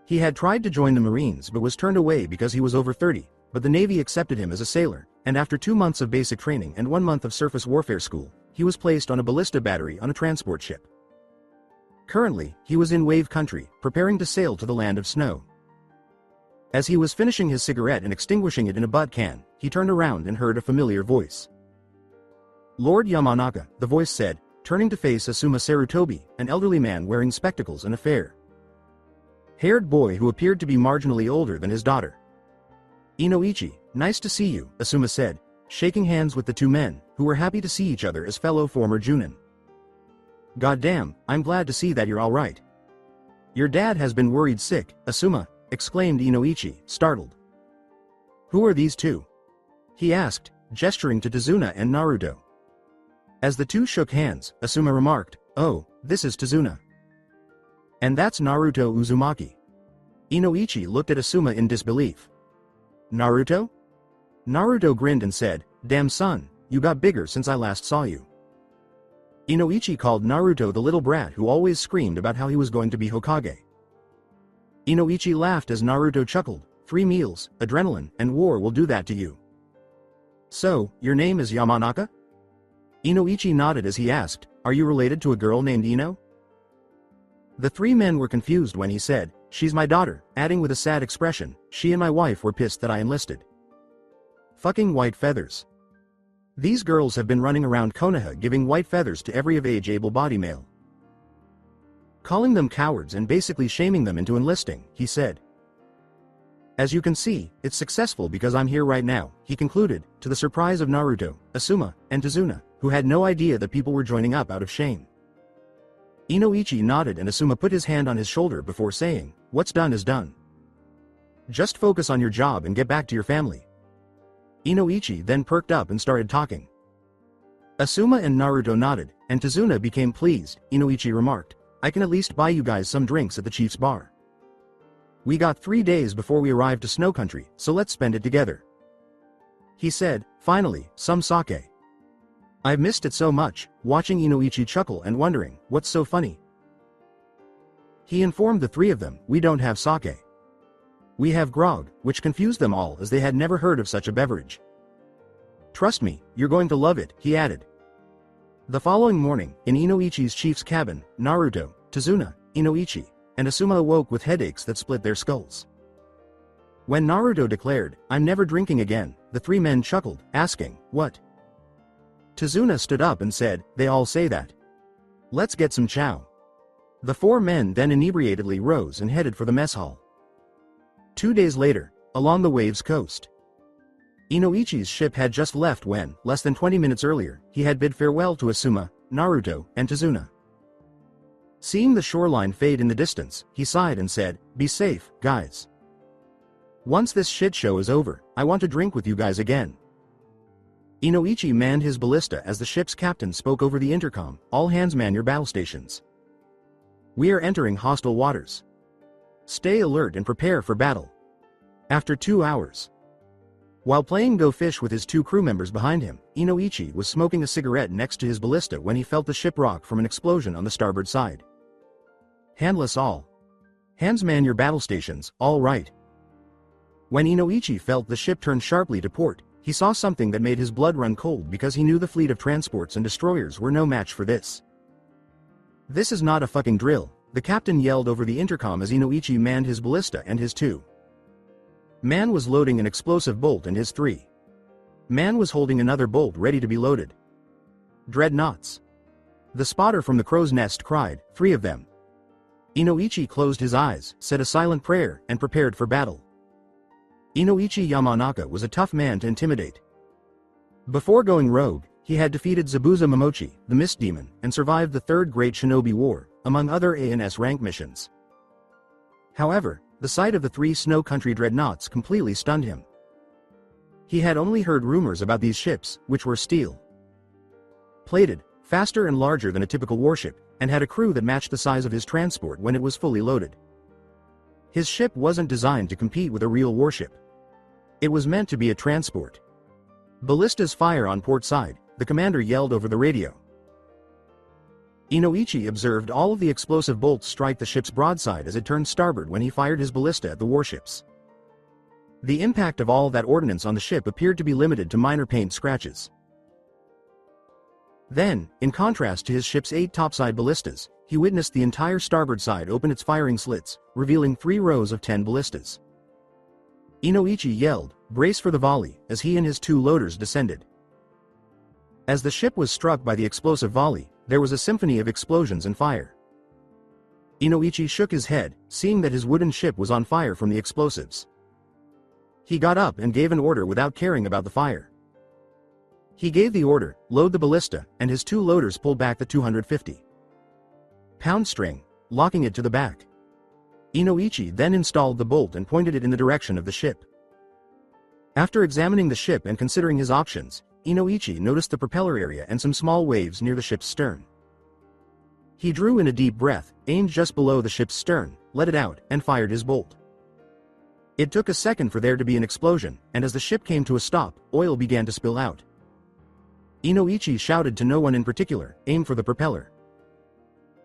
He had tried to join the Marines but was turned away because he was over 30, but the Navy accepted him as a sailor, and after 2 months of basic training and 1 month of surface warfare school, he was placed on a ballista battery on a transport ship. Currently, he was in Wave Country, preparing to sail to the Land of Snow. As he was finishing his cigarette and extinguishing it in a butt can, he turned around and heard a familiar voice. "Lord Yamanaka," the voice said, turning to face Asuma Sarutobi, an elderly man wearing spectacles and a fair-haired boy who appeared to be marginally older than his daughter. "Inoichi, nice to see you," Asuma said, shaking hands with the 2 men, who were happy to see each other as fellow former Junin. "Goddamn, I'm glad to see that you're alright. Your dad has been worried sick," Asuma exclaimed Inoichi, startled. "Who are these 2? he asked, gesturing to Tazuna and Naruto. As the 2 shook hands, Asuma remarked, "Oh, this is Tazuna. And that's Naruto Uzumaki." Inoichi looked at Asuma in disbelief. "Naruto?" Naruto grinned and said, "Damn son, you got bigger since I last saw you. Inoichi called Naruto the little brat who always screamed about how he was going to be Hokage. Inoichi laughed as Naruto chuckled, 3 meals, adrenaline, and war will do that to you. So, your name is Yamanaka? Inoichi nodded as he asked, are you related to a girl named Ino? The 3 men were confused when he said, she's my daughter, adding with a sad expression, she and my wife were pissed that I enlisted. Fucking white feathers. These girls have been running around Konoha giving white feathers to every of age able-bodied male. Calling them cowards and basically shaming them into enlisting, he said. As you can see, it's successful because I'm here right now, he concluded, to the surprise of Naruto, Asuma, and Tazuna, who had no idea that people were joining up out of shame. Inoichi nodded and Asuma put his hand on his shoulder before saying, what's done is done. Just focus on your job and get back to your family. Inoichi then perked up and started talking. Asuma and Naruto nodded, and Tazuna became pleased. Inoichi remarked, I can at least buy you guys some drinks at the chief's bar. We got 3 days before we arrive to Snow Country, so let's spend it together. He said, finally, some sake. I've missed it so much, watching Inoichi chuckle and wondering, what's so funny? He informed the 3 of them, we don't have sake. We have grog, which confused them all as they had never heard of such a beverage. Trust me, you're going to love it, he added. The following morning, in Inoichi's chief's cabin, Naruto, Tazuna, Inoichi, and Asuma awoke with headaches that split their skulls. When Naruto declared, I'm never drinking again, the 3 men chuckled, asking, what? Tazuna stood up and said, they all say that. Let's get some chow. The 4 men then inebriatedly rose and headed for the mess hall. 2 days later, along the waves coast. Inoichi's ship had just left when, less than 20 minutes earlier, he had bid farewell to Asuma, Naruto, and Tazuna. Seeing the shoreline fade in the distance, he sighed and said, be safe, guys. Once this shit show is over, I want to drink with you guys again. Inoichi manned his ballista as the ship's captain spoke over the intercom, all hands man your battle stations. We are entering hostile waters. Stay alert and prepare for battle. After 2 hours. While playing Go Fish with his 2 crew members behind him, Inoichi was smoking a cigarette next to his ballista when he felt the ship rock from an explosion on the starboard side. Handless all. Hands man your battle stations, all right. When Inoichi felt the ship turn sharply to port, he saw something that made his blood run cold because he knew the fleet of transports and destroyers were no match for this. This is not a fucking drill, the captain yelled over the intercom as Inoichi manned his ballista and his 2. Man was loading an explosive bolt and his 3. Man was holding another bolt ready to be loaded. Dreadnoughts. The spotter from the crow's nest cried, 3 of them. Inoichi closed his eyes, said a silent prayer, and prepared for battle. Inoichi Yamanaka was a tough man to intimidate. Before going rogue, he had defeated Zabuza Momochi, the Mist Demon, and survived the Third Great Shinobi War, among other ANS rank missions. However, the sight of the 3 Snow Country dreadnoughts completely stunned him. He had only heard rumors about these ships, which were steel plated, faster and larger than a typical warship, and had a crew that matched the size of his transport when it was fully loaded. His ship wasn't designed to compete with a real warship. It was meant to be a transport. Ballistas fire on port side, the commander yelled over the radio. Inoichi observed all of the explosive bolts strike the ship's broadside as it turned starboard when he fired his ballista at the warships. The impact of all that ordnance on the ship appeared to be limited to minor paint scratches. Then, in contrast to his ship's 8 topside ballistas, he witnessed the entire starboard side open its firing slits, revealing 3 rows of 10 ballistas. Inoichi yelled, "Brace for the volley," as he and his 2 loaders descended. As the ship was struck by the explosive volley, there was a symphony of explosions and fire. Inoichi shook his head, seeing that his wooden ship was on fire from the explosives. He got up and gave an order without caring about the fire. He gave the order, "Load the ballista," and his 2 loaders pulled back the 250-pound string, locking it to the back. Inoichi then installed the bolt and pointed it in the direction of the ship. After examining the ship and considering his options, Inoichi noticed the propeller area and some small waves near the ship's stern. He drew in a deep breath, aimed just below the ship's stern, let it out, and fired his bolt. It took a second for there to be an explosion, and as the ship came to a stop, oil began to spill out. Inoichi shouted to no one in particular, aim for the propeller.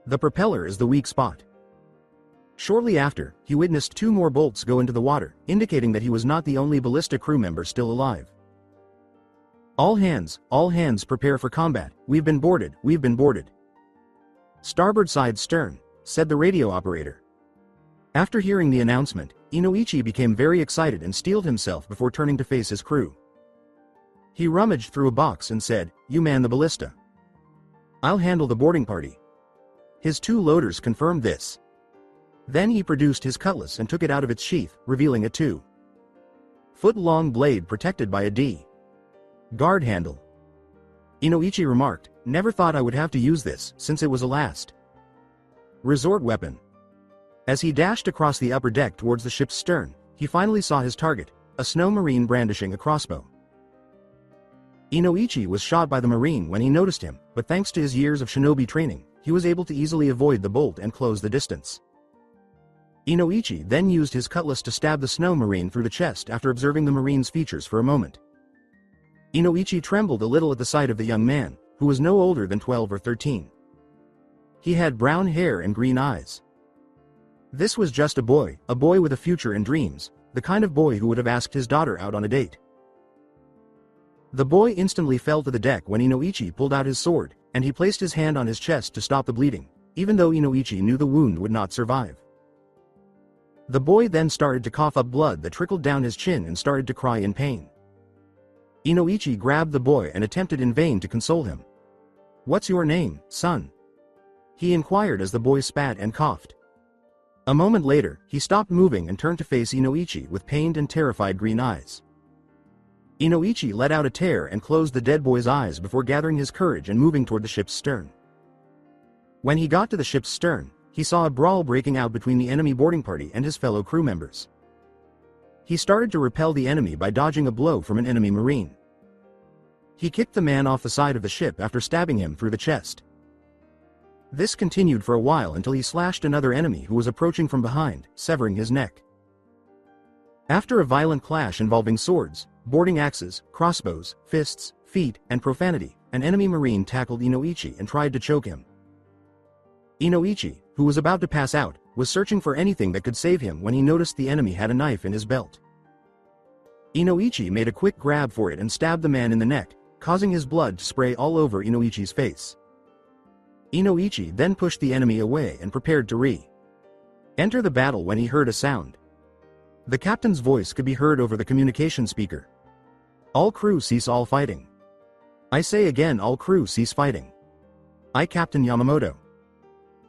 The propeller is the weak spot. Shortly after, he witnessed 2 more bolts go into the water, indicating that he was not the only ballista crew member still alive. All hands prepare for combat, we've been boarded. Starboard side stern, said the radio operator. After hearing the announcement, Inoichi became very excited and steeled himself before turning to face his crew. He rummaged through a box and said, "You man the ballista. I'll handle the boarding party." His 2 loaders confirmed this. Then he produced his cutlass and took it out of its sheath, revealing a 2-foot-long blade protected by a guard handle. Inoichi remarked, "Never thought I would have to use this, since it was a last resort weapon." As he dashed across the upper deck towards the ship's stern, he finally saw his target, a snow marine brandishing a crossbow. Inoichi was shot by the marine when he noticed him, but thanks to his years of shinobi training, he was able to easily avoid the bolt and close the distance. Inoichi then used his cutlass to stab the snow marine through the chest after observing the marine's features for a moment. Inoichi trembled a little at the sight of the young man, who was no older than 12 or 13. He had brown hair and green eyes. This was just a boy with a future and dreams, the kind of boy who would have asked his daughter out on a date. The boy instantly fell to the deck when Inoichi pulled out his sword, and he placed his hand on his chest to stop the bleeding, even though Inoichi knew the wound would not survive. The boy then started to cough up blood that trickled down his chin and started to cry in pain. Inoichi grabbed the boy and attempted in vain to console him. "What's your name, son?" he inquired as the boy spat and coughed. A moment later, he stopped moving and turned to face Inoichi with pained and terrified green eyes. Inoichi let out a tear and closed the dead boy's eyes before gathering his courage and moving toward the ship's stern. When he got to the ship's stern, he saw a brawl breaking out between the enemy boarding party and his fellow crew members. He started to repel the enemy by dodging a blow from an enemy marine. He kicked the man off the side of the ship after stabbing him through the chest. This continued for a while until he slashed another enemy who was approaching from behind, severing his neck. After a violent clash involving swords, boarding axes, crossbows, fists, feet, and profanity, an enemy marine tackled Inoichi and tried to choke him. Inoichi, who was about to pass out, was searching for anything that could save him when he noticed the enemy had a knife in his belt. Inoichi made a quick grab for it and stabbed the man in the neck, causing his blood to spray all over Inoichi's face. Inoichi then pushed the enemy away and prepared to re-enter the battle when he heard a sound. The captain's voice could be heard over the communication speaker. "All crew cease all fighting. I say again, all crew cease fighting. I, Captain Yamamoto,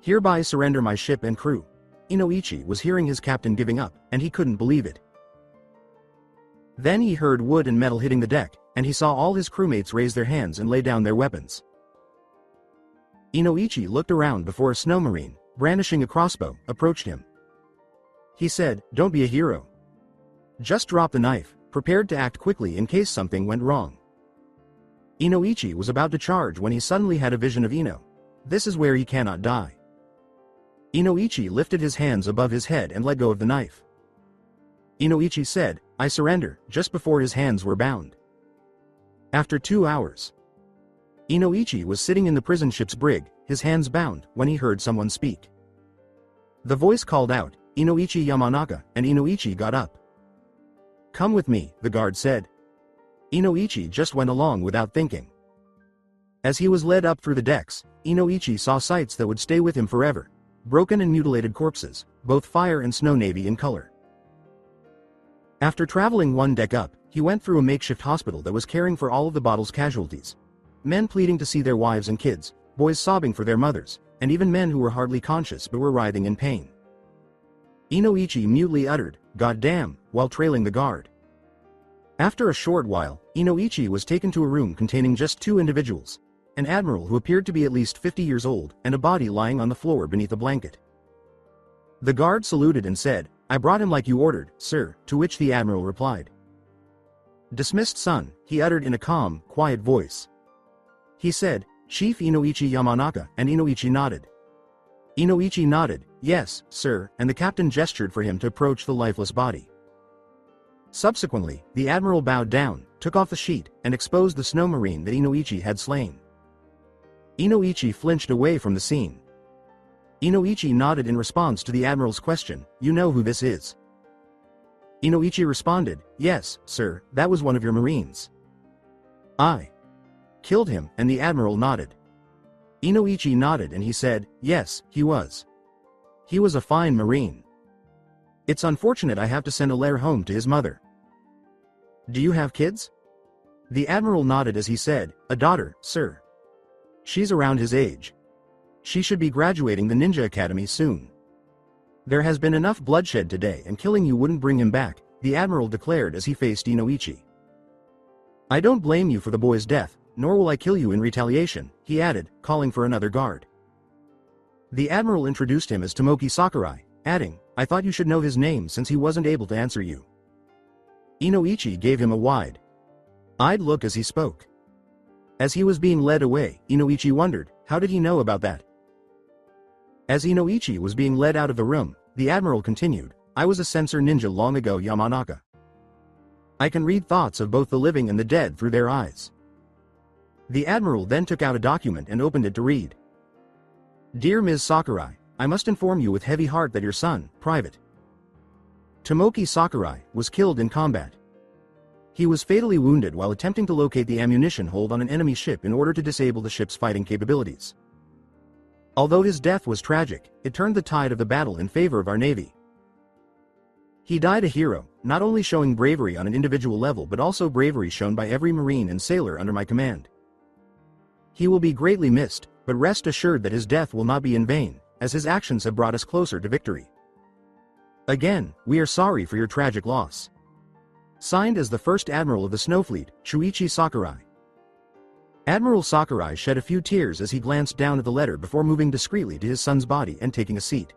hereby surrender my ship and crew." Inoichi was hearing his captain giving up, and he couldn't believe it. Then he heard wood and metal hitting the deck, and he saw all his crewmates raise their hands and lay down their weapons. Inoichi looked around before a snow marine, brandishing a crossbow, approached him. He said, "Don't be a hero. Just drop the knife, prepared to act quickly in case something went wrong." Inoichi was about to charge when he suddenly had a vision of Ino. This is where he cannot die. Inoichi lifted his hands above his head and let go of the knife. Inoichi said, "I surrender," just before his hands were bound. After 2 hours, Inoichi was sitting in the prison ship's brig, his hands bound, when he heard someone speak. The voice called out, "Inoichi Yamanaka," and Inoichi got up. "Come with me," the guard said. Inoichi just went along without thinking. As he was led up through the decks, Inoichi saw sights that would stay with him forever: broken and mutilated corpses, both fire and snow navy in color. After traveling 1 deck up, he went through a makeshift hospital that was caring for all of the battle's casualties. Men pleading to see their wives and kids, boys sobbing for their mothers, and even men who were hardly conscious but were writhing in pain. Inoichi mutely uttered, "God damn," while trailing the guard. After a short while, Inoichi was taken to a room containing just 2 individuals: an admiral who appeared to be at least 50 years old, and a body lying on the floor beneath a blanket. The guard saluted and said, "I brought him like you ordered, sir," to which the admiral replied. "Dismissed, son," he uttered in a calm, quiet voice. He said, "Chief Inoichi Yamanaka," and Inoichi nodded. Inoichi nodded, "Yes, sir," and the captain gestured for him to approach the lifeless body. Subsequently, the admiral bowed down, took off the sheet, and exposed the snow marine that Inoichi had slain. Inoichi flinched away from the scene. Inoichi nodded in response to the admiral's question, "You know who this is?" Inoichi responded, "Yes, sir, that was one of your marines. I killed him," and the admiral nodded. Inoichi nodded and he said, "Yes, he was. He was a fine marine. It's unfortunate I have to send a letter home to his mother." "Do you have kids?" The admiral nodded as he said, "A daughter, sir. She's around his age. She should be graduating the ninja academy soon." "There has been enough bloodshed today and killing you wouldn't bring him back," the admiral declared as he faced Inoichi. "I don't blame you for the boy's death, nor will I kill you in retaliation," he added, calling for another guard. The admiral introduced him as Tomoki Sakurai, adding, "I thought you should know his name since he wasn't able to answer you." Inoichi gave him a wide-eyed look as he spoke. As he was being led away, Inoichi wondered, how did he know about that? As Inoichi was being led out of the room, the admiral continued, "I was a censor ninja long ago, Yamanaka. I can read thoughts of both the living and the dead through their eyes." The admiral then took out a document and opened it to read. "Dear Ms. Sakurai, I must inform you with heavy heart that your son, Private Tomoki Sakurai, was killed in combat. He was fatally wounded while attempting to locate the ammunition hold on an enemy ship in order to disable the ship's fighting capabilities. Although his death was tragic, it turned the tide of the battle in favor of our Navy. He died a hero, not only showing bravery on an individual level but also bravery shown by every Marine and sailor under my command. He will be greatly missed, but rest assured that his death will not be in vain, as his actions have brought us closer to victory. Again, we are sorry for your tragic loss. Signed as the first admiral of the Snowfleet, Shuichi Sakurai." Admiral Sakurai shed a few tears as he glanced down at the letter before moving discreetly to his son's body and taking a seat.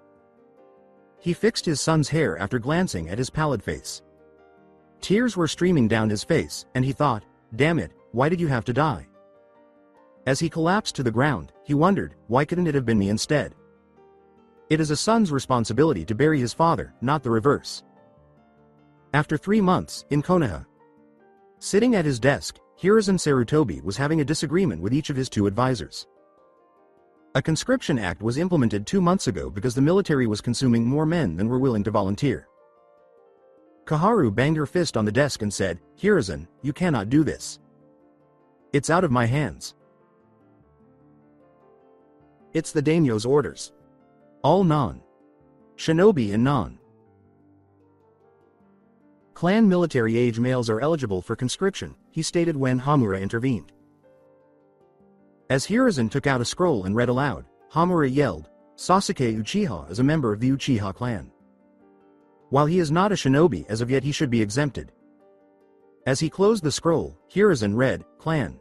He fixed his son's hair after glancing at his pallid face. Tears were streaming down his face, and he thought, "Damn it, why did you have to die?" As he collapsed to the ground, he wondered, why couldn't it have been me instead? It is a son's responsibility to bury his father, not the reverse. After 3 months, in Konoha. Sitting at his desk, Hiruzen Sarutobi was having a disagreement with each of his 2 advisors. A conscription act was implemented 2 months ago because the military was consuming more men than were willing to volunteer. Kaharu banged her fist on the desk and said, "Hiruzen, you cannot do this. It's out of my hands. It's the daimyo's orders. All non-shinobi and non-clan military age males are eligible for conscription," he stated when Hamura intervened. As Hiruzen took out a scroll and read aloud, Hamura yelled, "Sasuke Uchiha is a member of the Uchiha clan. While he is not a shinobi as of yet, he should be exempted." As he closed the scroll, Hiruzen read, "Clan.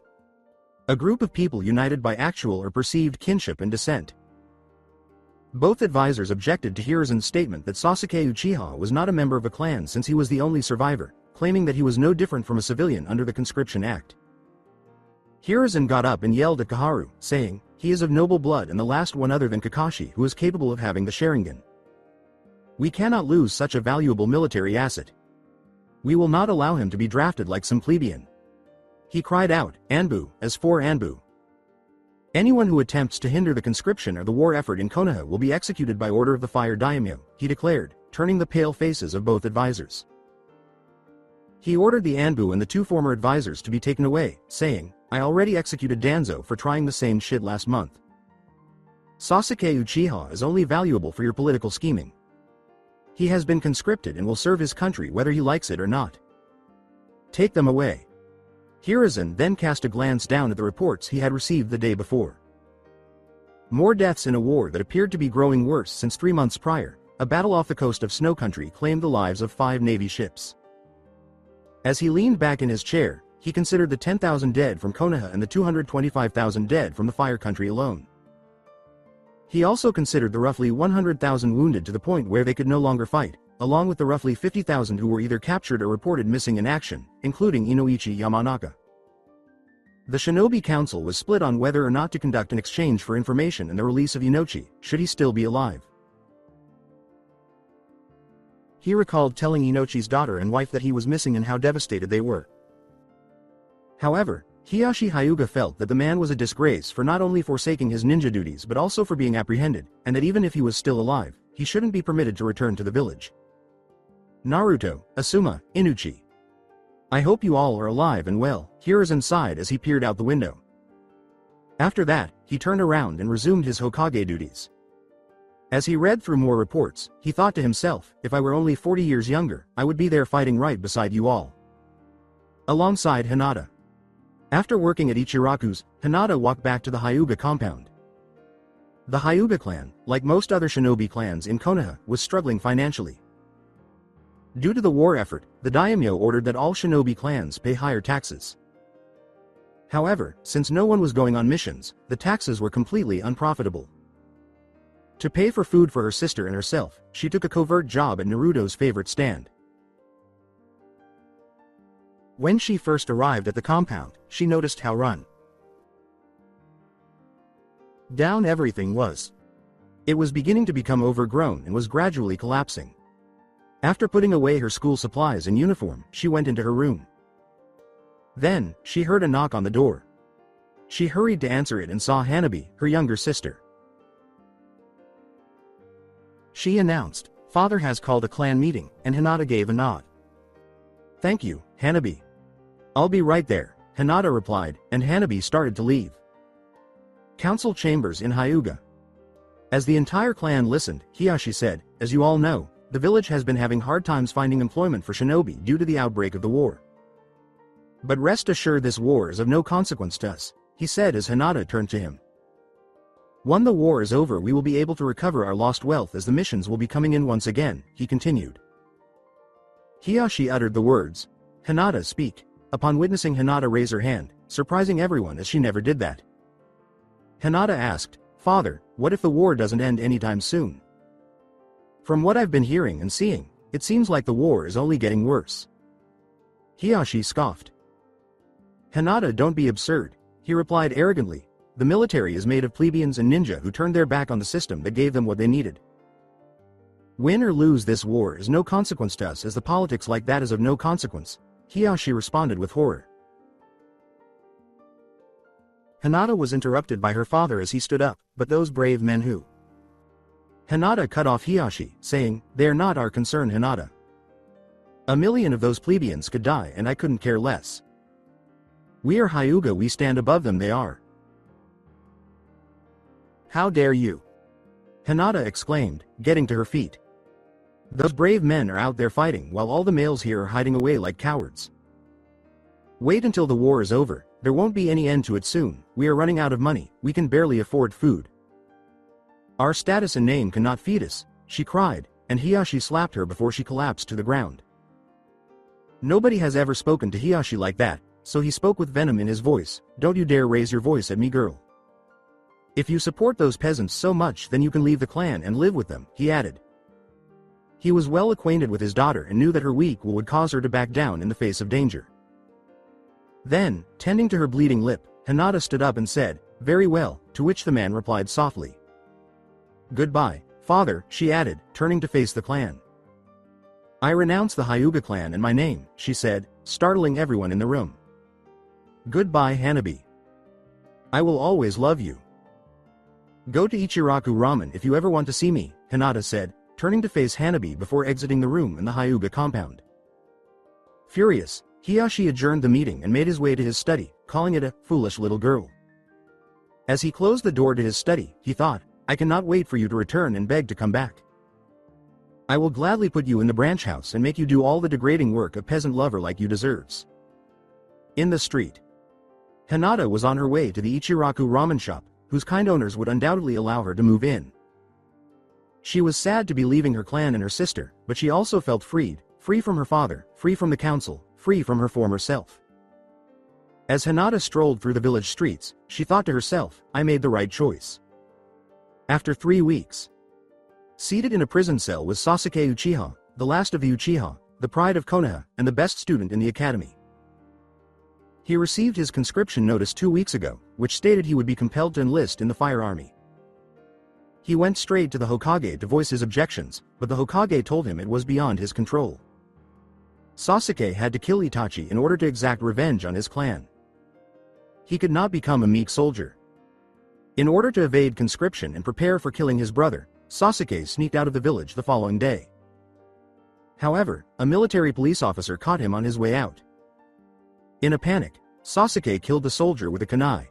A group of people united by actual or perceived kinship and descent." Both advisors objected to Hiruzen's statement that Sasuke Uchiha was not a member of a clan since he was the only survivor, claiming that he was no different from a civilian under the Conscription Act. Hiruzen got up and yelled at Kaharu, saying, "He is of noble blood and the last one other than Kakashi who is capable of having the Sharingan. We cannot lose such a valuable military asset. We will not allow him to be drafted like some plebeian." He cried out, "Anbu," as for Anbu. "Anyone who attempts to hinder the conscription or the war effort in Konoha will be executed by order of the Fire Daimyo," he declared, turning the pale faces of both advisors. He ordered the Anbu and the 2 former advisors to be taken away, saying, "I already executed Danzo for trying the same shit last month. Sasuke Uchiha is only valuable for your political scheming. He has been conscripted and will serve his country whether he likes it or not. Take them away." Hiruzen then cast a glance down at the reports he had received the day before. More deaths in a war that appeared to be growing worse since 3 months prior. A battle off the coast of Snow Country claimed the lives of 5 Navy ships. As he leaned back in his chair, he considered the 10,000 dead from Konoha and the 225,000 dead from the Fire Country alone. He also considered the roughly 100,000 wounded to the point where they could no longer fight, along with the roughly 50,000 who were either captured or reported missing in action, including Inoichi Yamanaka. The Shinobi Council was split on whether or not to conduct an exchange for information and the release of Inochi, should he still be alive. He recalled telling Inochi's daughter and wife that he was missing and how devastated they were. However, Hiyashi Hyuga felt that the man was a disgrace for not only forsaking his ninja duties but also for being apprehended, and that even if he was still alive, he shouldn't be permitted to return to the village. Naruto, Asuma, Inuchi. I hope you all are alive and well, Hiruzen sighed as he peered out the window. After that, he turned around and resumed his Hokage duties. As he read through more reports, he thought to himself, if I were only 40 years younger, I would be there fighting right beside you all. Alongside Hinata. After working at Ichiraku's, Hinata walked back to the Hyuga compound. The Hyuga clan, like most other shinobi clans in Konoha, was struggling financially. Due to the war effort, the daimyo ordered that all shinobi clans pay higher taxes. However, since no one was going on missions, the taxes were completely unprofitable. To pay for food for her sister and herself, she took a covert job at Naruto's favorite stand. When she first arrived at the compound, she noticed how run down everything was. It was beginning to become overgrown and was gradually collapsing. After putting away her school supplies and uniform, she went into her room. Then, she heard a knock on the door. She hurried to answer it and saw Hanabi, her younger sister. She announced, "Father has called a clan meeting," and Hinata gave a nod. "Thank you, Hanabi. I'll be right there," Hinata replied, and Hanabi started to leave. Council chambers in Hyuga. As the entire clan listened, Hiyashi said, "As you all know, the village has been having hard times finding employment for shinobi due to the outbreak of the war. But rest assured this war is of no consequence to us," he said as Hinata turned to him. "When the war is over we will be able to recover our lost wealth as the missions will be coming in once again," he continued. Hiyashi uttered the words, "Hinata, speak," upon witnessing Hinata raise her hand, surprising everyone as she never did that. Hinata asked, "Father, what if the war doesn't end anytime soon? From what I've been hearing and seeing, it seems like the war is only getting worse." Hiyashi scoffed. "Hinata, don't be absurd," he replied arrogantly. "The military is made of plebeians and ninja who turned their back on the system that gave them what they needed. Win or lose this war is no consequence to us as the politics like that is of no consequence," Hiyashi responded with horror. Hinata was interrupted by her father as he stood up, "But those brave men who..." Hinata cut off Hiyashi, saying, "They are not our concern, Hinata. 1,000,000 of those plebeians could die and I couldn't care less. We are Hyuga, we stand above them, they are." "How dare you!" Hinata exclaimed, getting to her feet. "Those brave men are out there fighting while all the males here are hiding away like cowards. Wait until the war is over, there won't be any end to it soon, we are running out of money, we can barely afford food. Our status and name cannot feed us," she cried, and Hiyashi slapped her before she collapsed to the ground. Nobody has ever spoken to Hiyashi like that, so he spoke with venom in his voice, "Don't you dare raise your voice at me, girl. If you support those peasants so much then you can leave the clan and live with them," he added. He was well acquainted with his daughter and knew that her weak will would cause her to back down in the face of danger. Then, tending to her bleeding lip, Hinata stood up and said, "Very well," to which the man replied softly. "Goodbye, father," she added, turning to face the clan. "I renounce the Hyuga clan and my name," she said, startling everyone in the room. "Goodbye, Hanabi. I will always love you. Go to Ichiraku Ramen if you ever want to see me," Hinata said, turning to face Hanabi before exiting the room in the Hyuga compound. Furious, Hiyashi adjourned the meeting and made his way to his study, calling it a foolish little girl. As he closed the door to his study, he thought, "I cannot wait for you to return and beg to come back. I will gladly put you in the branch house and make you do all the degrading work a peasant lover like you deserves." In the street, Hinata was on her way to the Ichiraku ramen shop, whose kind owners would undoubtedly allow her to move in. She was sad to be leaving her clan and her sister, but she also felt freed, free from her father, free from the council, free from her former self. As Hinata strolled through the village streets, she thought to herself, "I made the right choice." After 3 weeks, seated in a prison cell was Sasuke Uchiha, the last of the Uchiha, the pride of Konoha, and the best student in the academy. He received his conscription notice 2 weeks ago, which stated he would be compelled to enlist in the fire army. He went straight to the Hokage to voice his objections, but the Hokage told him it was beyond his control. Sasuke had to kill Itachi in order to exact revenge on his clan. he could not become a meek soldier. In order to evade conscription and prepare for killing his brother, Sasuke sneaked out of the village the following day. However, a military police officer caught him on his way out. In a panic, Sasuke killed the soldier with a kunai.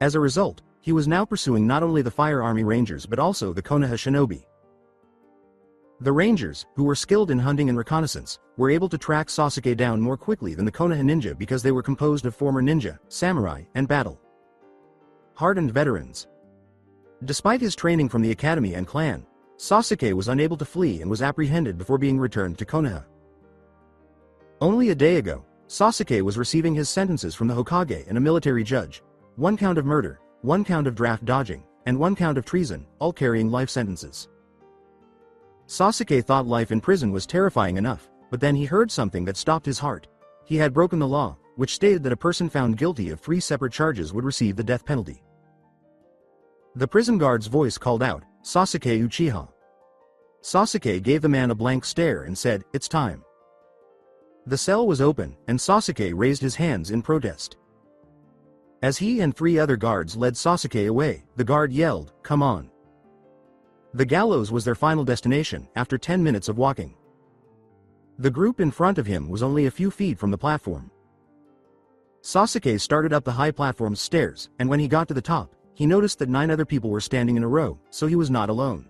As a result, he was now pursuing not only the Fire Army Rangers but also the Konoha shinobi. The Rangers, who were skilled in hunting and reconnaissance, were able to track Sasuke down more quickly than the Konoha ninja because they were composed of former ninja, samurai, and battle-hardened veterans. Despite his training from the academy and clan, Sasuke was unable to flee and was apprehended before being returned to Konoha. Only a day ago, Sasuke was receiving his sentences from the Hokage and a military judge: 1 count of murder, 1 count of draft dodging, and 1 count of treason, all carrying life sentences. Sasuke thought life in prison was terrifying enough, but then he heard something that stopped his heart. He had broken the law, which stated that a person found guilty of 3 separate charges would receive the death penalty. The prison guard's voice called out, "Sasuke Uchiha." Sasuke gave the man a blank stare and said, "It's time." The cell was open, and Sasuke raised his hands in protest. As he and 3 other guards led Sasuke away, the guard yelled, "Come on." The gallows was their final destination, after 10 minutes of walking. The group in front of him was only a few feet from the platform. Sasuke started up the high platform's stairs, and when he got to the top, he noticed that 9 other people were standing in a row, so he was not alone.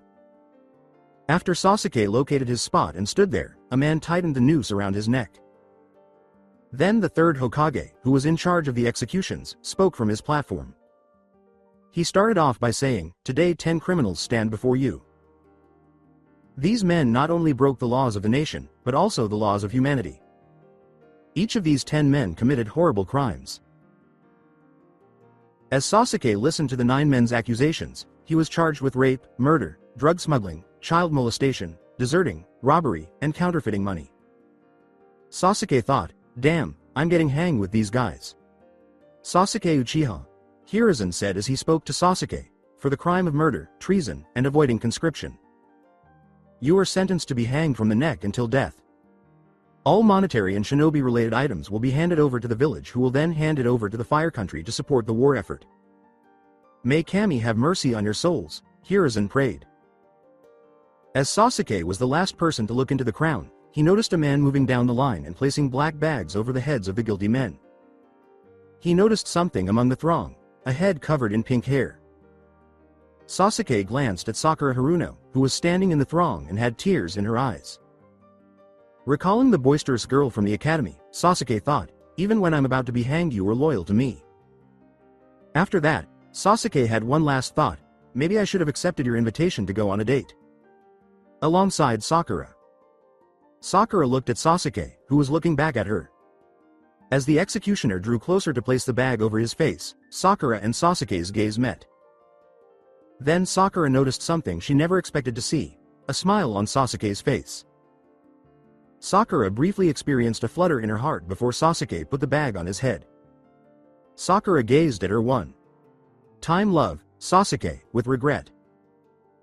After Sasuke located his spot and stood there, a man tightened the noose around his neck. Then the 3rd Hokage, who was in charge of the executions, spoke from his platform. He started off by saying, "Today 10 criminals stand before you." These men not only broke the laws of the nation, but also the laws of humanity. Each of these 10 men committed horrible crimes. As Sasuke listened to the 9 men's accusations, he was charged with rape, murder, drug smuggling, child molestation, deserting, robbery, and counterfeiting money. Sasuke thought, "Damn, I'm getting hanged with these guys." Sasuke Uchiha, Hiruzen said as he spoke to Sasuke, "for the crime of murder, treason, and avoiding conscription. You are sentenced to be hanged from the neck until death. All monetary and shinobi-related items will be handed over to the village, who will then hand it over to the Fire Country to support the war effort. May Kami have mercy on your souls," Hiruzen prayed. As Sasuke was the last person to look into the crown, he noticed a man moving down the line and placing black bags over the heads of the guilty men. He noticed something among the throng, a head covered in pink hair. Sasuke glanced at Sakura Haruno, who was standing in the throng and had tears in her eyes. Recalling the boisterous girl from the academy, Sasuke thought, "Even when I'm about to be hanged, you were loyal to me." After that, Sasuke had one last thought: maybe I should have accepted your invitation to go on a date. Alongside Sakura. Sakura looked at Sasuke, who was looking back at her. As the executioner drew closer to place the bag over his face, Sakura and Sasuke's gaze met. Then Sakura noticed something she never expected to see: a smile on Sasuke's face. Sakura briefly experienced a flutter in her heart before Sasuke put the bag on his head. Sakura gazed at her one-time love, Sasuke, with regret.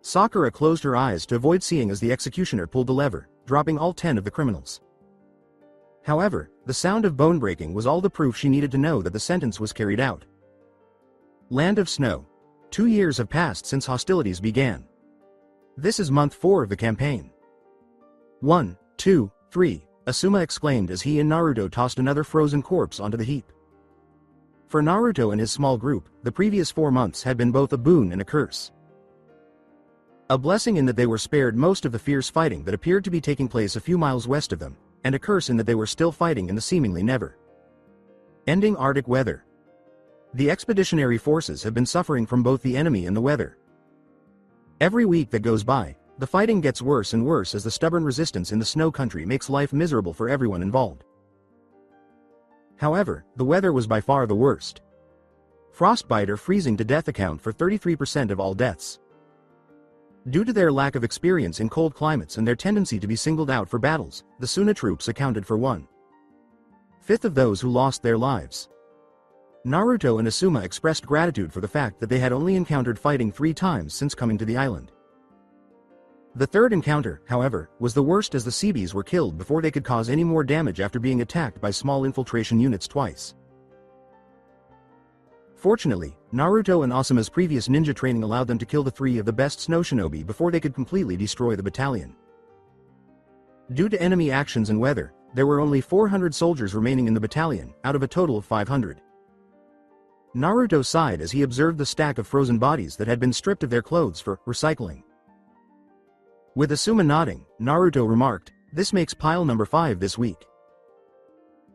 Sakura closed her eyes to avoid seeing as the executioner pulled the lever, dropping all 10 of the criminals. However, the sound of bone breaking was all the proof she needed to know that the sentence was carried out. Land of Snow. 2 years have passed since hostilities began. This is month 4 of the campaign. 1, 2, 3, Asuma exclaimed as he and Naruto tossed another frozen corpse onto the heap. For Naruto and his small group, the previous 4 months had been both a boon and a curse. A blessing in that they were spared most of the fierce fighting that appeared to be taking place a few miles west of them, and a curse in that they were still fighting in the seemingly never-ending Arctic weather. The expeditionary forces have been suffering from both the enemy and the weather. Every week that goes by, the fighting gets worse and worse as the stubborn resistance in the snow country makes life miserable for everyone involved. However, the weather was by far the worst. Frostbite or freezing to death account for 33% of all deaths. Due to their lack of experience in cold climates and their tendency to be singled out for battles, the Suna troops accounted for 1/5 of those who lost their lives. Naruto and Asuma expressed gratitude for the fact that they had only encountered fighting 3 times since coming to the island. The third encounter, however, was the worst as the Seabees were killed before they could cause any more damage after being attacked by small infiltration units twice. Fortunately, Naruto and Asuma's previous ninja training allowed them to kill the 3 of the best snow shinobi before they could completely destroy the battalion. Due to enemy actions and weather, there were only 400 soldiers remaining in the battalion, out of a total of 500. Naruto sighed as he observed the stack of frozen bodies that had been stripped of their clothes for recycling. With Asuma nodding, Naruto remarked, "This makes pile number 5 this week."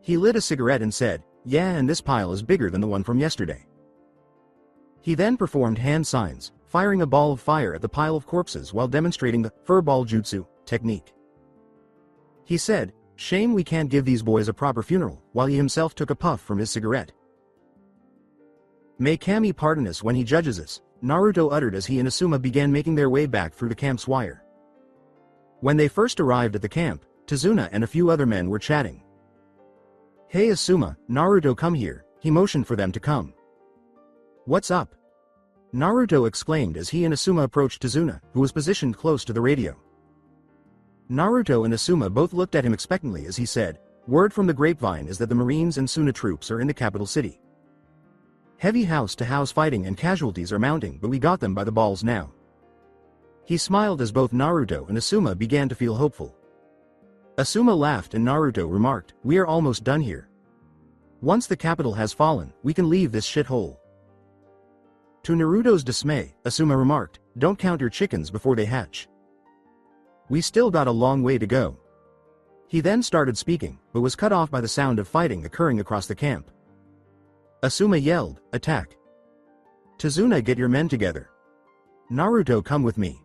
He lit a cigarette and said, "Yeah, and this pile is bigger than the one from yesterday." He then performed hand signs, firing a ball of fire at the pile of corpses while demonstrating the furball jutsu technique. He said, "Shame we can't give these boys a proper funeral," while he himself took a puff from his cigarette. "May Kami pardon us when he judges us," Naruto uttered as he and Asuma began making their way back through the camp's wire. When they first arrived at the camp, Tazuna and a few other men were chatting. "Hey Asuma, Naruto, come here," he motioned for them to come. "What's up?" Naruto exclaimed as he and Asuma approached Tazuna, who was positioned close to the radio. Naruto and Asuma both looked at him expectantly as he said, "Word from the grapevine is that the Marines and Suna troops are in the capital city. Heavy house-to-house fighting and casualties are mounting, but we got them by the balls now." He smiled as both Naruto and Asuma began to feel hopeful. Asuma laughed and Naruto remarked, "We are almost done here. Once the capital has fallen, we can leave this shithole." To Naruto's dismay, Asuma remarked, "Don't count your chickens before they hatch. We still got a long way to go." He then started speaking, but was cut off by the sound of fighting occurring across the camp. Asuma yelled, "Attack! Tazuna, get your men together. Naruto, come with me."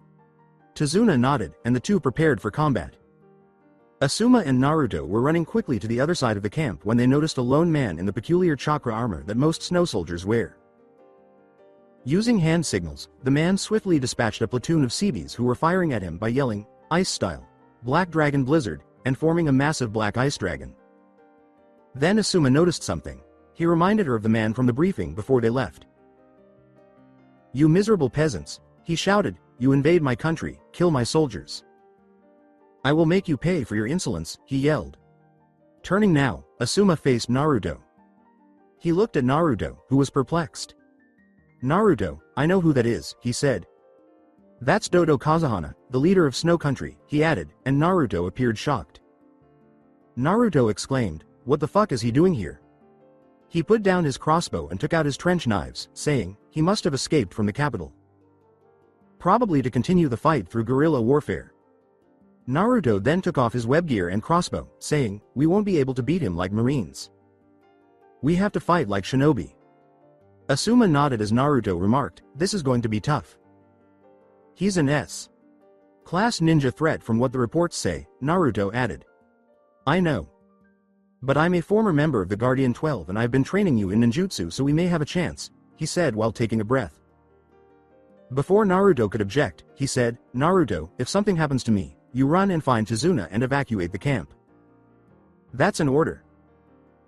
Tazuna nodded, and the two prepared for combat. Asuma and Naruto were running quickly to the other side of the camp when they noticed a lone man in the peculiar chakra armor that most snow soldiers wear. Using hand signals, the man swiftly dispatched a platoon of Seabees who were firing at him by yelling, "Ice Style, Black Dragon Blizzard," and forming a massive black ice dragon. Then Asuma noticed something. He reminded her of the man from the briefing before they left. "You miserable peasants," he shouted, "you invade my country, kill my soldiers. I will make you pay for your insolence," he yelled. Turning now, Asuma faced Naruto. He looked at Naruto, who was perplexed. "Naruto, I know who that is," he said. "That's Dodo Kazuhana, the leader of Snow Country," he added, and Naruto appeared shocked. Naruto exclaimed, "What the fuck is he doing here?" He put down his crossbow and took out his trench knives, saying, he must have escaped from the capital. Probably to continue the fight through guerrilla warfare. Naruto then took off his web gear and crossbow, saying, "We won't be able to beat him like Marines. We have to fight like shinobi." Asuma nodded as Naruto remarked, "This is going to be tough. He's an S-class ninja threat from what the reports say," Naruto added. "I know. But I'm a former member of the Guardian 12 and I've been training you in ninjutsu, so we may have a chance," he said while taking a breath. Before Naruto could object, he said, "Naruto, if something happens to me, you run and find Tazuna and evacuate the camp." "That's an order.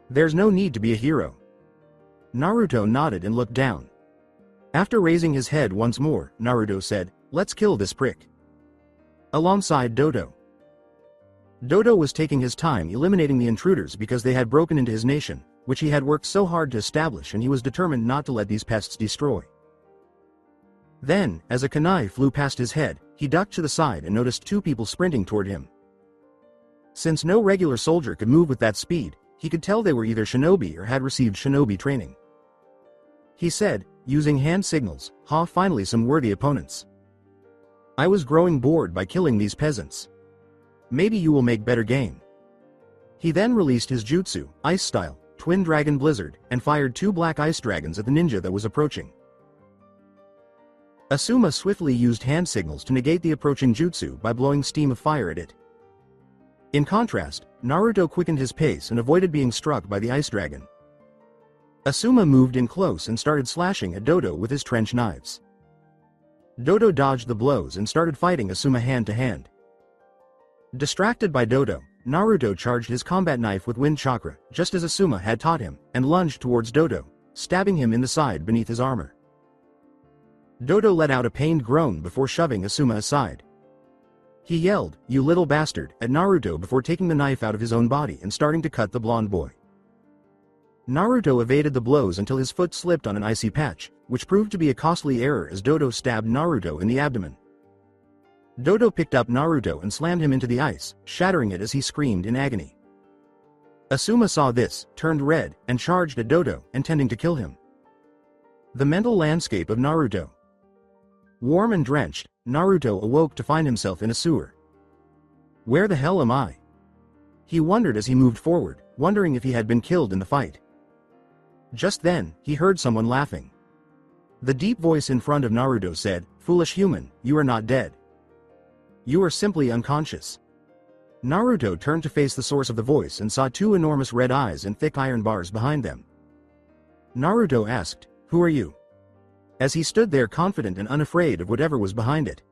There's no need to be a hero." Naruto nodded and looked down. After raising his head once more, Naruto said, "Let's kill this prick." Alongside Dodo. Dodo was taking his time eliminating the intruders because they had broken into his nation, which he had worked so hard to establish, and he was determined not to let these pests destroy. Then, as a kunai flew past his head, he ducked to the side and noticed two people sprinting toward him. Since no regular soldier could move with that speed, he could tell they were either shinobi or had received shinobi training. He said, using hand signals, "Ha, finally some worthy opponents. I was growing bored by killing these peasants. Maybe you will make better game." He then released his jutsu, Ice Style, Twin Dragon Blizzard, and fired 2 black ice dragons at the ninja that was approaching. Asuma swiftly used hand signals to negate the approaching jutsu by blowing steam of fire at it. In contrast, Naruto quickened his pace and avoided being struck by the ice dragon. Asuma moved in close and started slashing at Dodo with his trench knives. Dodo dodged the blows and started fighting Asuma hand to hand. Distracted by Dodo, Naruto charged his combat knife with wind chakra, just as Asuma had taught him, and lunged towards Dodo, stabbing him in the side beneath his armor. Dodo let out a pained groan before shoving Asuma aside. He yelled, "You little bastard," at Naruto before taking the knife out of his own body and starting to cut the blonde boy. Naruto evaded the blows until his foot slipped on an icy patch, which proved to be a costly error as Dodo stabbed Naruto in the abdomen. Dodo picked up Naruto and slammed him into the ice, shattering it as he screamed in agony. Asuma saw this, turned red, and charged at Dodo, intending to kill him. The mental landscape of Naruto. Warm and drenched, Naruto awoke to find himself in a sewer. Where the hell am I? He wondered as he moved forward, wondering if he had been killed in the fight. Just then, he heard someone laughing. The deep voice in front of Naruto said, "Foolish human, you are not dead. You are simply unconscious." Naruto turned to face the source of the voice and saw two enormous red eyes and thick iron bars behind them. Naruto asked, "Who are you?" as he stood there confident and unafraid of whatever was behind it.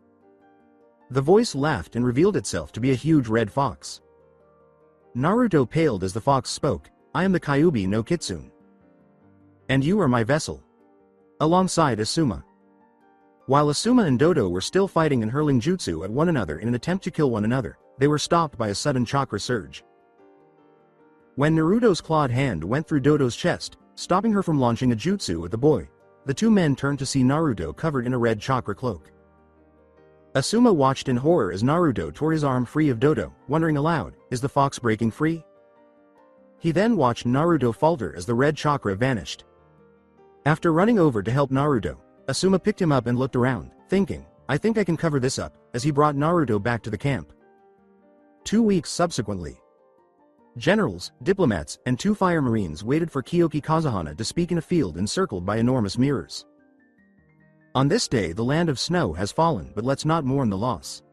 The voice laughed and revealed itself to be a huge red fox. Naruto paled as the fox spoke, "I am the Kyuubi no Kitsune. And you are my vessel." Alongside Asuma. While Asuma and Dodo were still fighting and hurling jutsu at one another in an attempt to kill one another, they were stopped by a sudden chakra surge. When Naruto's clawed hand went through Dodo's chest, stopping her from launching a jutsu at the boy, the two men turned to see Naruto covered in a red chakra cloak. Asuma watched in horror as Naruto tore his arm free of Dodo, wondering aloud, is the fox breaking free? He then watched Naruto falter as the red chakra vanished. After running over to help Naruto, Asuma picked him up and looked around, thinking, I think I can cover this up, as he brought Naruto back to the camp. 2 weeks subsequently. Generals, diplomats, and 2 fire marines waited for Kyoki Kazuhana to speak in a field encircled by enormous mirrors. On this day the land of snow has fallen, but let's not mourn the loss.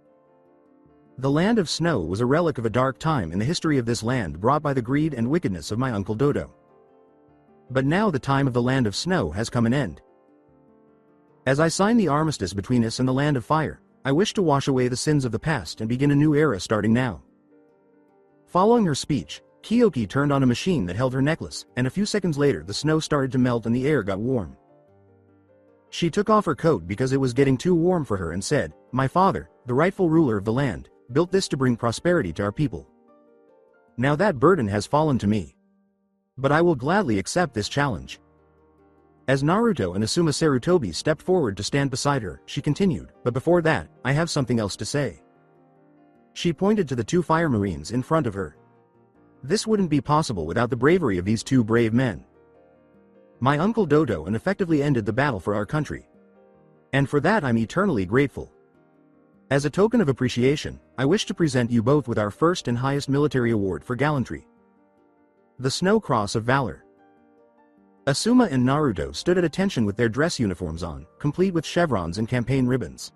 The land of snow was a relic of a dark time in the history of this land brought by the greed and wickedness of my uncle Dodo. But now the time of the land of snow has come an end. As I sign the armistice between us and the land of fire, I wish to wash away the sins of the past and begin a new era starting now. Following her speech, Kyoki turned on a machine that held her necklace, and a few seconds later the snow started to melt and the air got warm. She took off her coat because it was getting too warm for her and said, My father, the rightful ruler of the land, built this to bring prosperity to our people. Now that burden has fallen to me. But I will gladly accept this challenge. As Naruto and Asuma Sarutobi stepped forward to stand beside her, she continued, but before that, I have something else to say. She pointed to the 2 fire marines in front of her. This wouldn't be possible without the bravery of these 2 brave men. My uncle Dodo effectively ended the battle for our country. And for that I'm eternally grateful. As a token of appreciation, I wish to present you both with our first and highest military award for gallantry. The Snow Cross of Valor. Asuma and Naruto stood at attention with their dress uniforms on, complete with chevrons and campaign ribbons.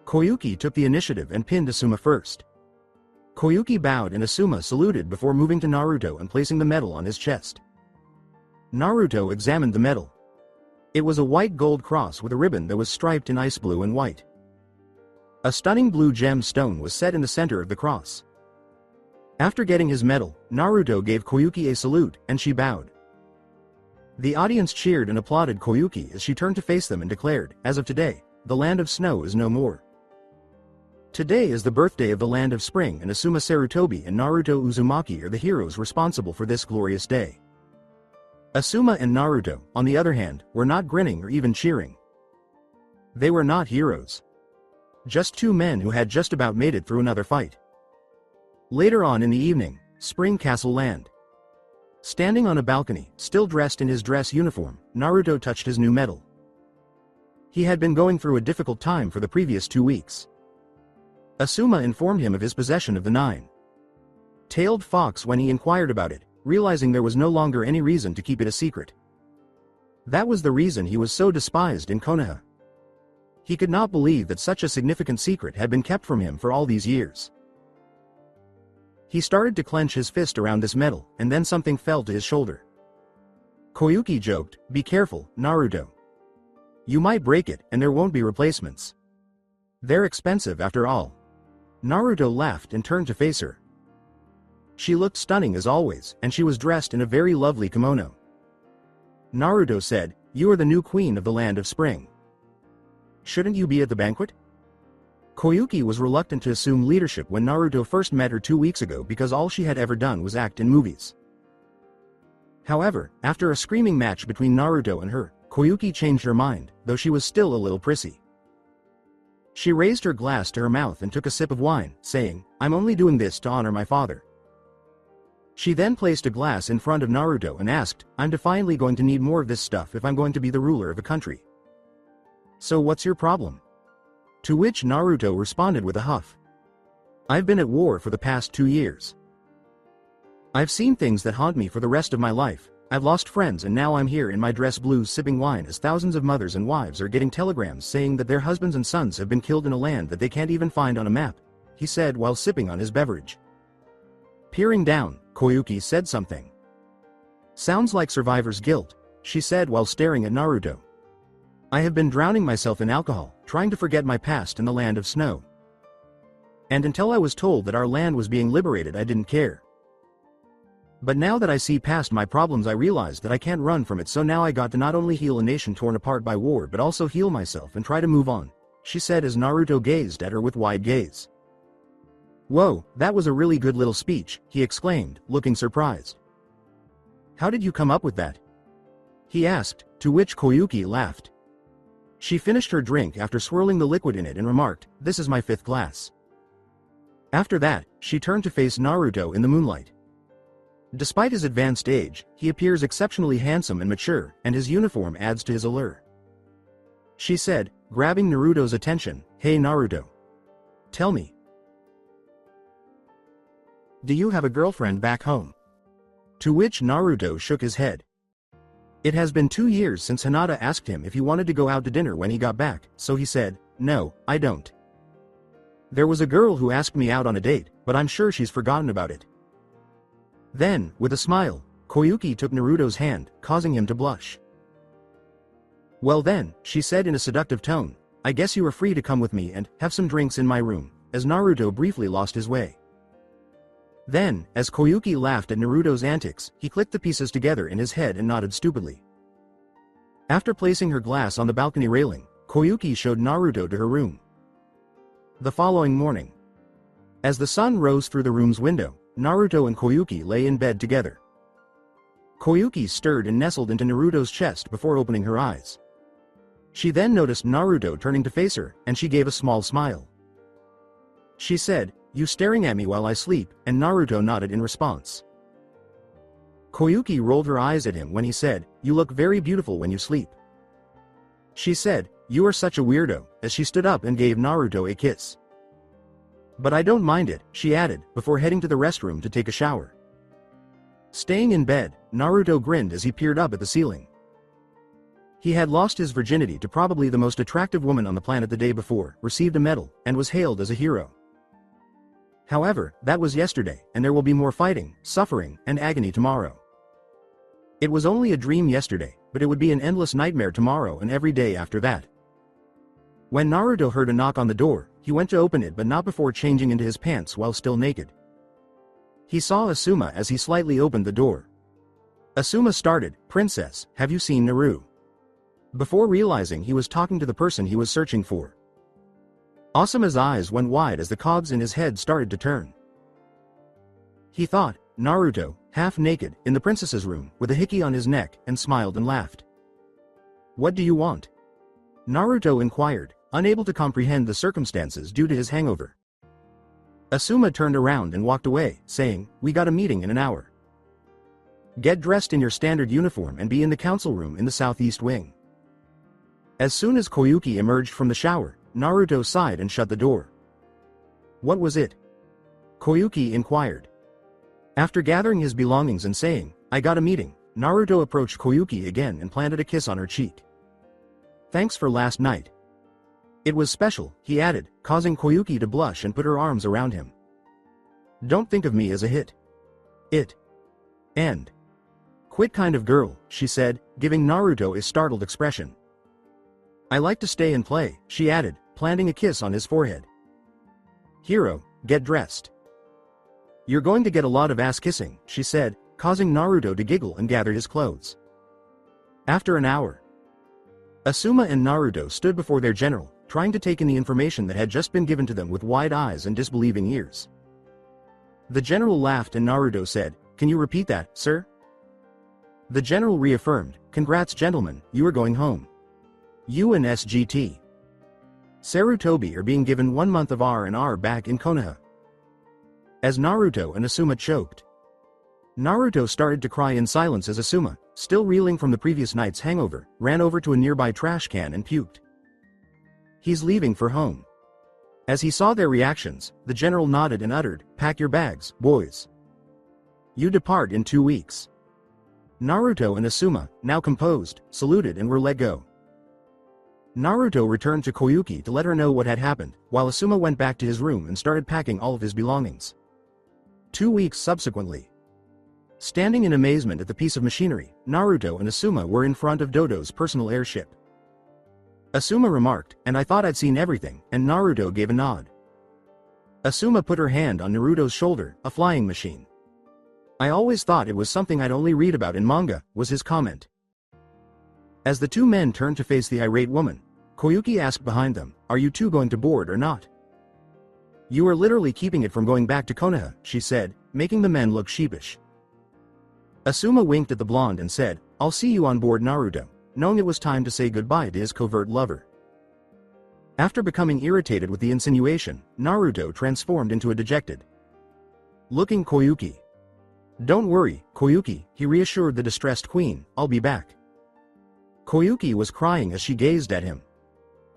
Koyuki took the initiative and pinned Asuma first. Koyuki bowed and Asuma saluted before moving to Naruto and placing the medal on his chest. Naruto examined the medal. It was a white gold cross with a ribbon that was striped in ice blue and white. A stunning blue gem stone was set in the center of the cross. After getting his medal, Naruto gave Koyuki a salute, and she bowed. The audience cheered and applauded Koyuki as she turned to face them and declared, as of today, the land of snow is no more. Today is the birthday of the land of spring and Asuma Sarutobi and Naruto Uzumaki are the heroes responsible for this glorious day. Asuma and Naruto, on the other hand, were not grinning or even cheering. They were not heroes. Just 2 men who had just about made it through another fight. Later on in the evening, Spring Castle Land. Standing on a balcony, still dressed in his dress uniform, Naruto touched his new medal. He had been going through a difficult time for the previous 2 weeks. Asuma informed him of his possession of the 9-tailed fox when he inquired about it, realizing there was no longer any reason to keep it a secret. That was the reason he was so despised in Konoha. He could not believe that such a significant secret had been kept from him for all these years. He started to clench his fist around this medal, and then something fell to his shoulder. Koyuki joked, Be careful, Naruto. You might break it, and there won't be replacements. They're expensive after all. Naruto laughed and turned to face her. She looked stunning as always, and she was dressed in a very lovely kimono. Naruto said, You are the new queen of the land of spring. Shouldn't you be at the banquet? Koyuki was reluctant to assume leadership when Naruto first met her 2 weeks ago because all she had ever done was act in movies. However, after a screaming match between Naruto and her, Koyuki changed her mind, though she was still a little prissy. She raised her glass to her mouth and took a sip of wine, saying, "I'm only doing this to honor my father." She then placed a glass in front of Naruto and asked, "I'm definitely going to need more of this stuff if I'm going to be the ruler of a country. So what's your problem?" To which Naruto responded with a huff. "I've been at war for the past 2 years. I've seen things that haunt me for the rest of my life. I've lost friends and now I'm here in my dress blues sipping wine as thousands of mothers and wives are getting telegrams saying that their husbands and sons have been killed in a land that they can't even find on a map," he said while sipping on his beverage. Peering down, Koyuki said something. "Sounds like survivor's guilt," she said while staring at Naruto. "I have been drowning myself in alcohol, trying to forget my past in the land of snow. And until I was told that our land was being liberated, I didn't care. But now that I see past my problems, I realize that I can't run from it, so now I got to not only heal a nation torn apart by war but also heal myself and try to move on," she said as Naruto gazed at her with wide gaze. "Whoa, that was a really good little speech," he exclaimed, looking surprised. "How did you come up with that?" he asked, to which Koyuki laughed. She finished her drink after swirling the liquid in it and remarked, "This is my 5th glass." After that, she turned to face Naruto in the moonlight. Despite his advanced age, he appears exceptionally handsome and mature, and his uniform adds to his allure. She said, grabbing Naruto's attention, "Hey Naruto. Tell me. Do you have a girlfriend back home?" To which Naruto shook his head. It has been 2 years since Hinata asked him if he wanted to go out to dinner when he got back, so he said, "No, I don't. There was a girl who asked me out on a date, but I'm sure she's forgotten about it." Then, with a smile, Koyuki took Naruto's hand, causing him to blush. "Well then," she said in a seductive tone, "I guess you are free to come with me and have some drinks in my room," as Naruto briefly lost his way. Then, as Koyuki laughed at Naruto's antics, he clicked the pieces together in his head and nodded stupidly. After placing her glass on the balcony railing, Koyuki showed Naruto to her room. The following morning, as the sun rose through the room's window, Naruto and Koyuki lay in bed together. Koyuki stirred and nestled into Naruto's chest before opening her eyes. She then noticed Naruto turning to face her, and she gave a small smile. She said, "You staring at me while I sleep," and Naruto nodded in response. Koyuki rolled her eyes at him when he said, "You look very beautiful when you sleep." She said, "You are such a weirdo," as she stood up and gave Naruto a kiss. "But I don't mind it," she added, before heading to the restroom to take a shower. Staying in bed, Naruto grinned as he peered up at the ceiling. He had lost his virginity to probably the most attractive woman on the planet the day before, received a medal, and was hailed as a hero. However, that was yesterday, and there will be more fighting, suffering, and agony tomorrow. It was only a dream yesterday, but it would be an endless nightmare tomorrow and every day after that. When Naruto heard a knock on the door, he went to open it but not before changing into his pants while still naked. He saw Asuma as he slightly opened the door. Asuma started, "Princess, have you seen Naru?" before realizing he was talking to the person he was searching for. Asuma's eyes went wide as the cogs in his head started to turn. He thought, Naruto, half naked, in the princess's room, with a hickey on his neck, and smiled and laughed. "What do you want?" Naruto inquired, unable to comprehend the circumstances due to his hangover. Asuma turned around and walked away, saying, "We got a meeting in an hour. Get dressed in your standard uniform and be in the council room in the southeast wing." As soon as Koyuki emerged from the shower, Naruto sighed and shut the door. "What was it?" Koyuki inquired. After gathering his belongings and saying, "I got a meeting," Naruto approached Koyuki again and planted a kiss on her cheek. "Thanks for last night. It was special," he added, causing Koyuki to blush and put her arms around him. "Don't think of me as a hit. And quit kind of girl," she said, giving Naruto a startled expression. "I like to stay and play," she added, planting a kiss on his forehead. "Hero, get dressed. You're going to get a lot of ass kissing," she said, causing Naruto to giggle and gather his clothes. After an hour, Asuma and Naruto stood before their general, trying to take in the information that had just been given to them with wide eyes and disbelieving ears. The general laughed and Naruto said, "Can you repeat that, sir?" The general reaffirmed, "Congrats gentlemen, you are going home. You and SGT. Sarutobi are being given 1 month of R&R back in Konoha." As Naruto and Asuma choked, Naruto started to cry in silence as Asuma, still reeling from the previous night's hangover, ran over to a nearby trash can and puked. "He's leaving for home." As he saw their reactions, the general nodded and uttered, "Pack your bags, boys. You depart in 2 weeks." Naruto and Asuma, now composed, saluted and were let go. Naruto returned to Koyuki to let her know what had happened, while Asuma went back to his room and started packing all of his belongings. 2 weeks subsequently. Standing in amazement at the piece of machinery, Naruto and Asuma were in front of Dodo's personal airship. Asuma remarked, "And I thought I'd seen everything," and Naruto gave a nod. Asuma put her hand on Naruto's shoulder, "A flying machine. I always thought it was something I'd only read about in manga," was his comment. As the two men turned to face the irate woman, Koyuki asked behind them, "Are you two going to board or not?" "You are literally keeping it from going back to Konoha," she said, making the men look sheepish. Asuma winked at the blonde and said, "I'll see you on board Naruto," knowing it was time to say goodbye to his covert lover. After becoming irritated with the insinuation, Naruto transformed into a dejected looking Koyuki. "Don't worry, Koyuki," he reassured the distressed queen, "I'll be back." Koyuki was crying as she gazed at him.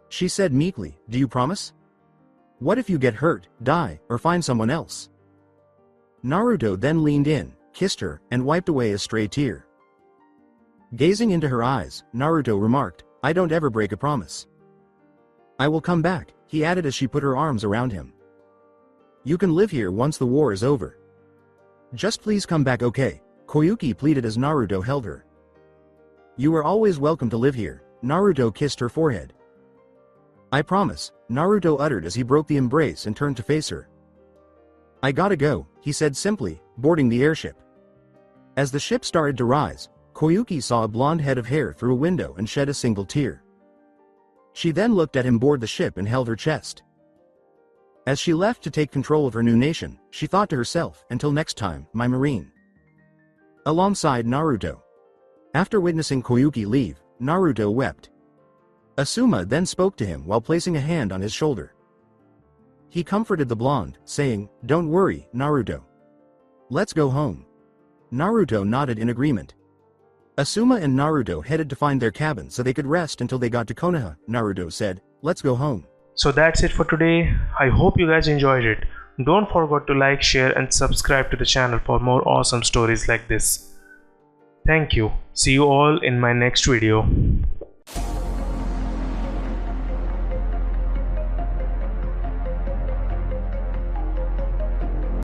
She said meekly, "Do you promise? What if you get hurt, die, or find someone else?" Naruto then leaned in, kissed her, and wiped away a stray tear. Gazing into her eyes, Naruto remarked, "I don't ever break a promise. I will come back," he added as she put her arms around him. "You can live here once the war is over. Just please come back, okay?" Koyuki pleaded as Naruto held her. "You are always welcome to live here," Naruto kissed her forehead. "I promise," Naruto uttered as he broke the embrace and turned to face her. "I gotta go," he said simply, boarding the airship. As the ship started to rise, Koyuki saw a blonde head of hair through a window and shed a single tear. She then looked at him board the ship and held her chest. As she left to take control of her new nation, she thought to herself, "Until next time, my Marine." Alongside Naruto. After witnessing Koyuki leave, Naruto wept. Asuma then spoke to him while placing a hand on his shoulder. He comforted the blonde, saying, "Don't worry, Naruto. Let's go home." Naruto nodded in agreement. Asuma and Naruto headed to find their cabin so they could rest until they got to Konoha. Naruto said, "Let's go home." So that's it for today. I hope you guys enjoyed it. Don't forget to like, share and subscribe to the channel for more awesome stories like this. Thank you. See you all in my next video.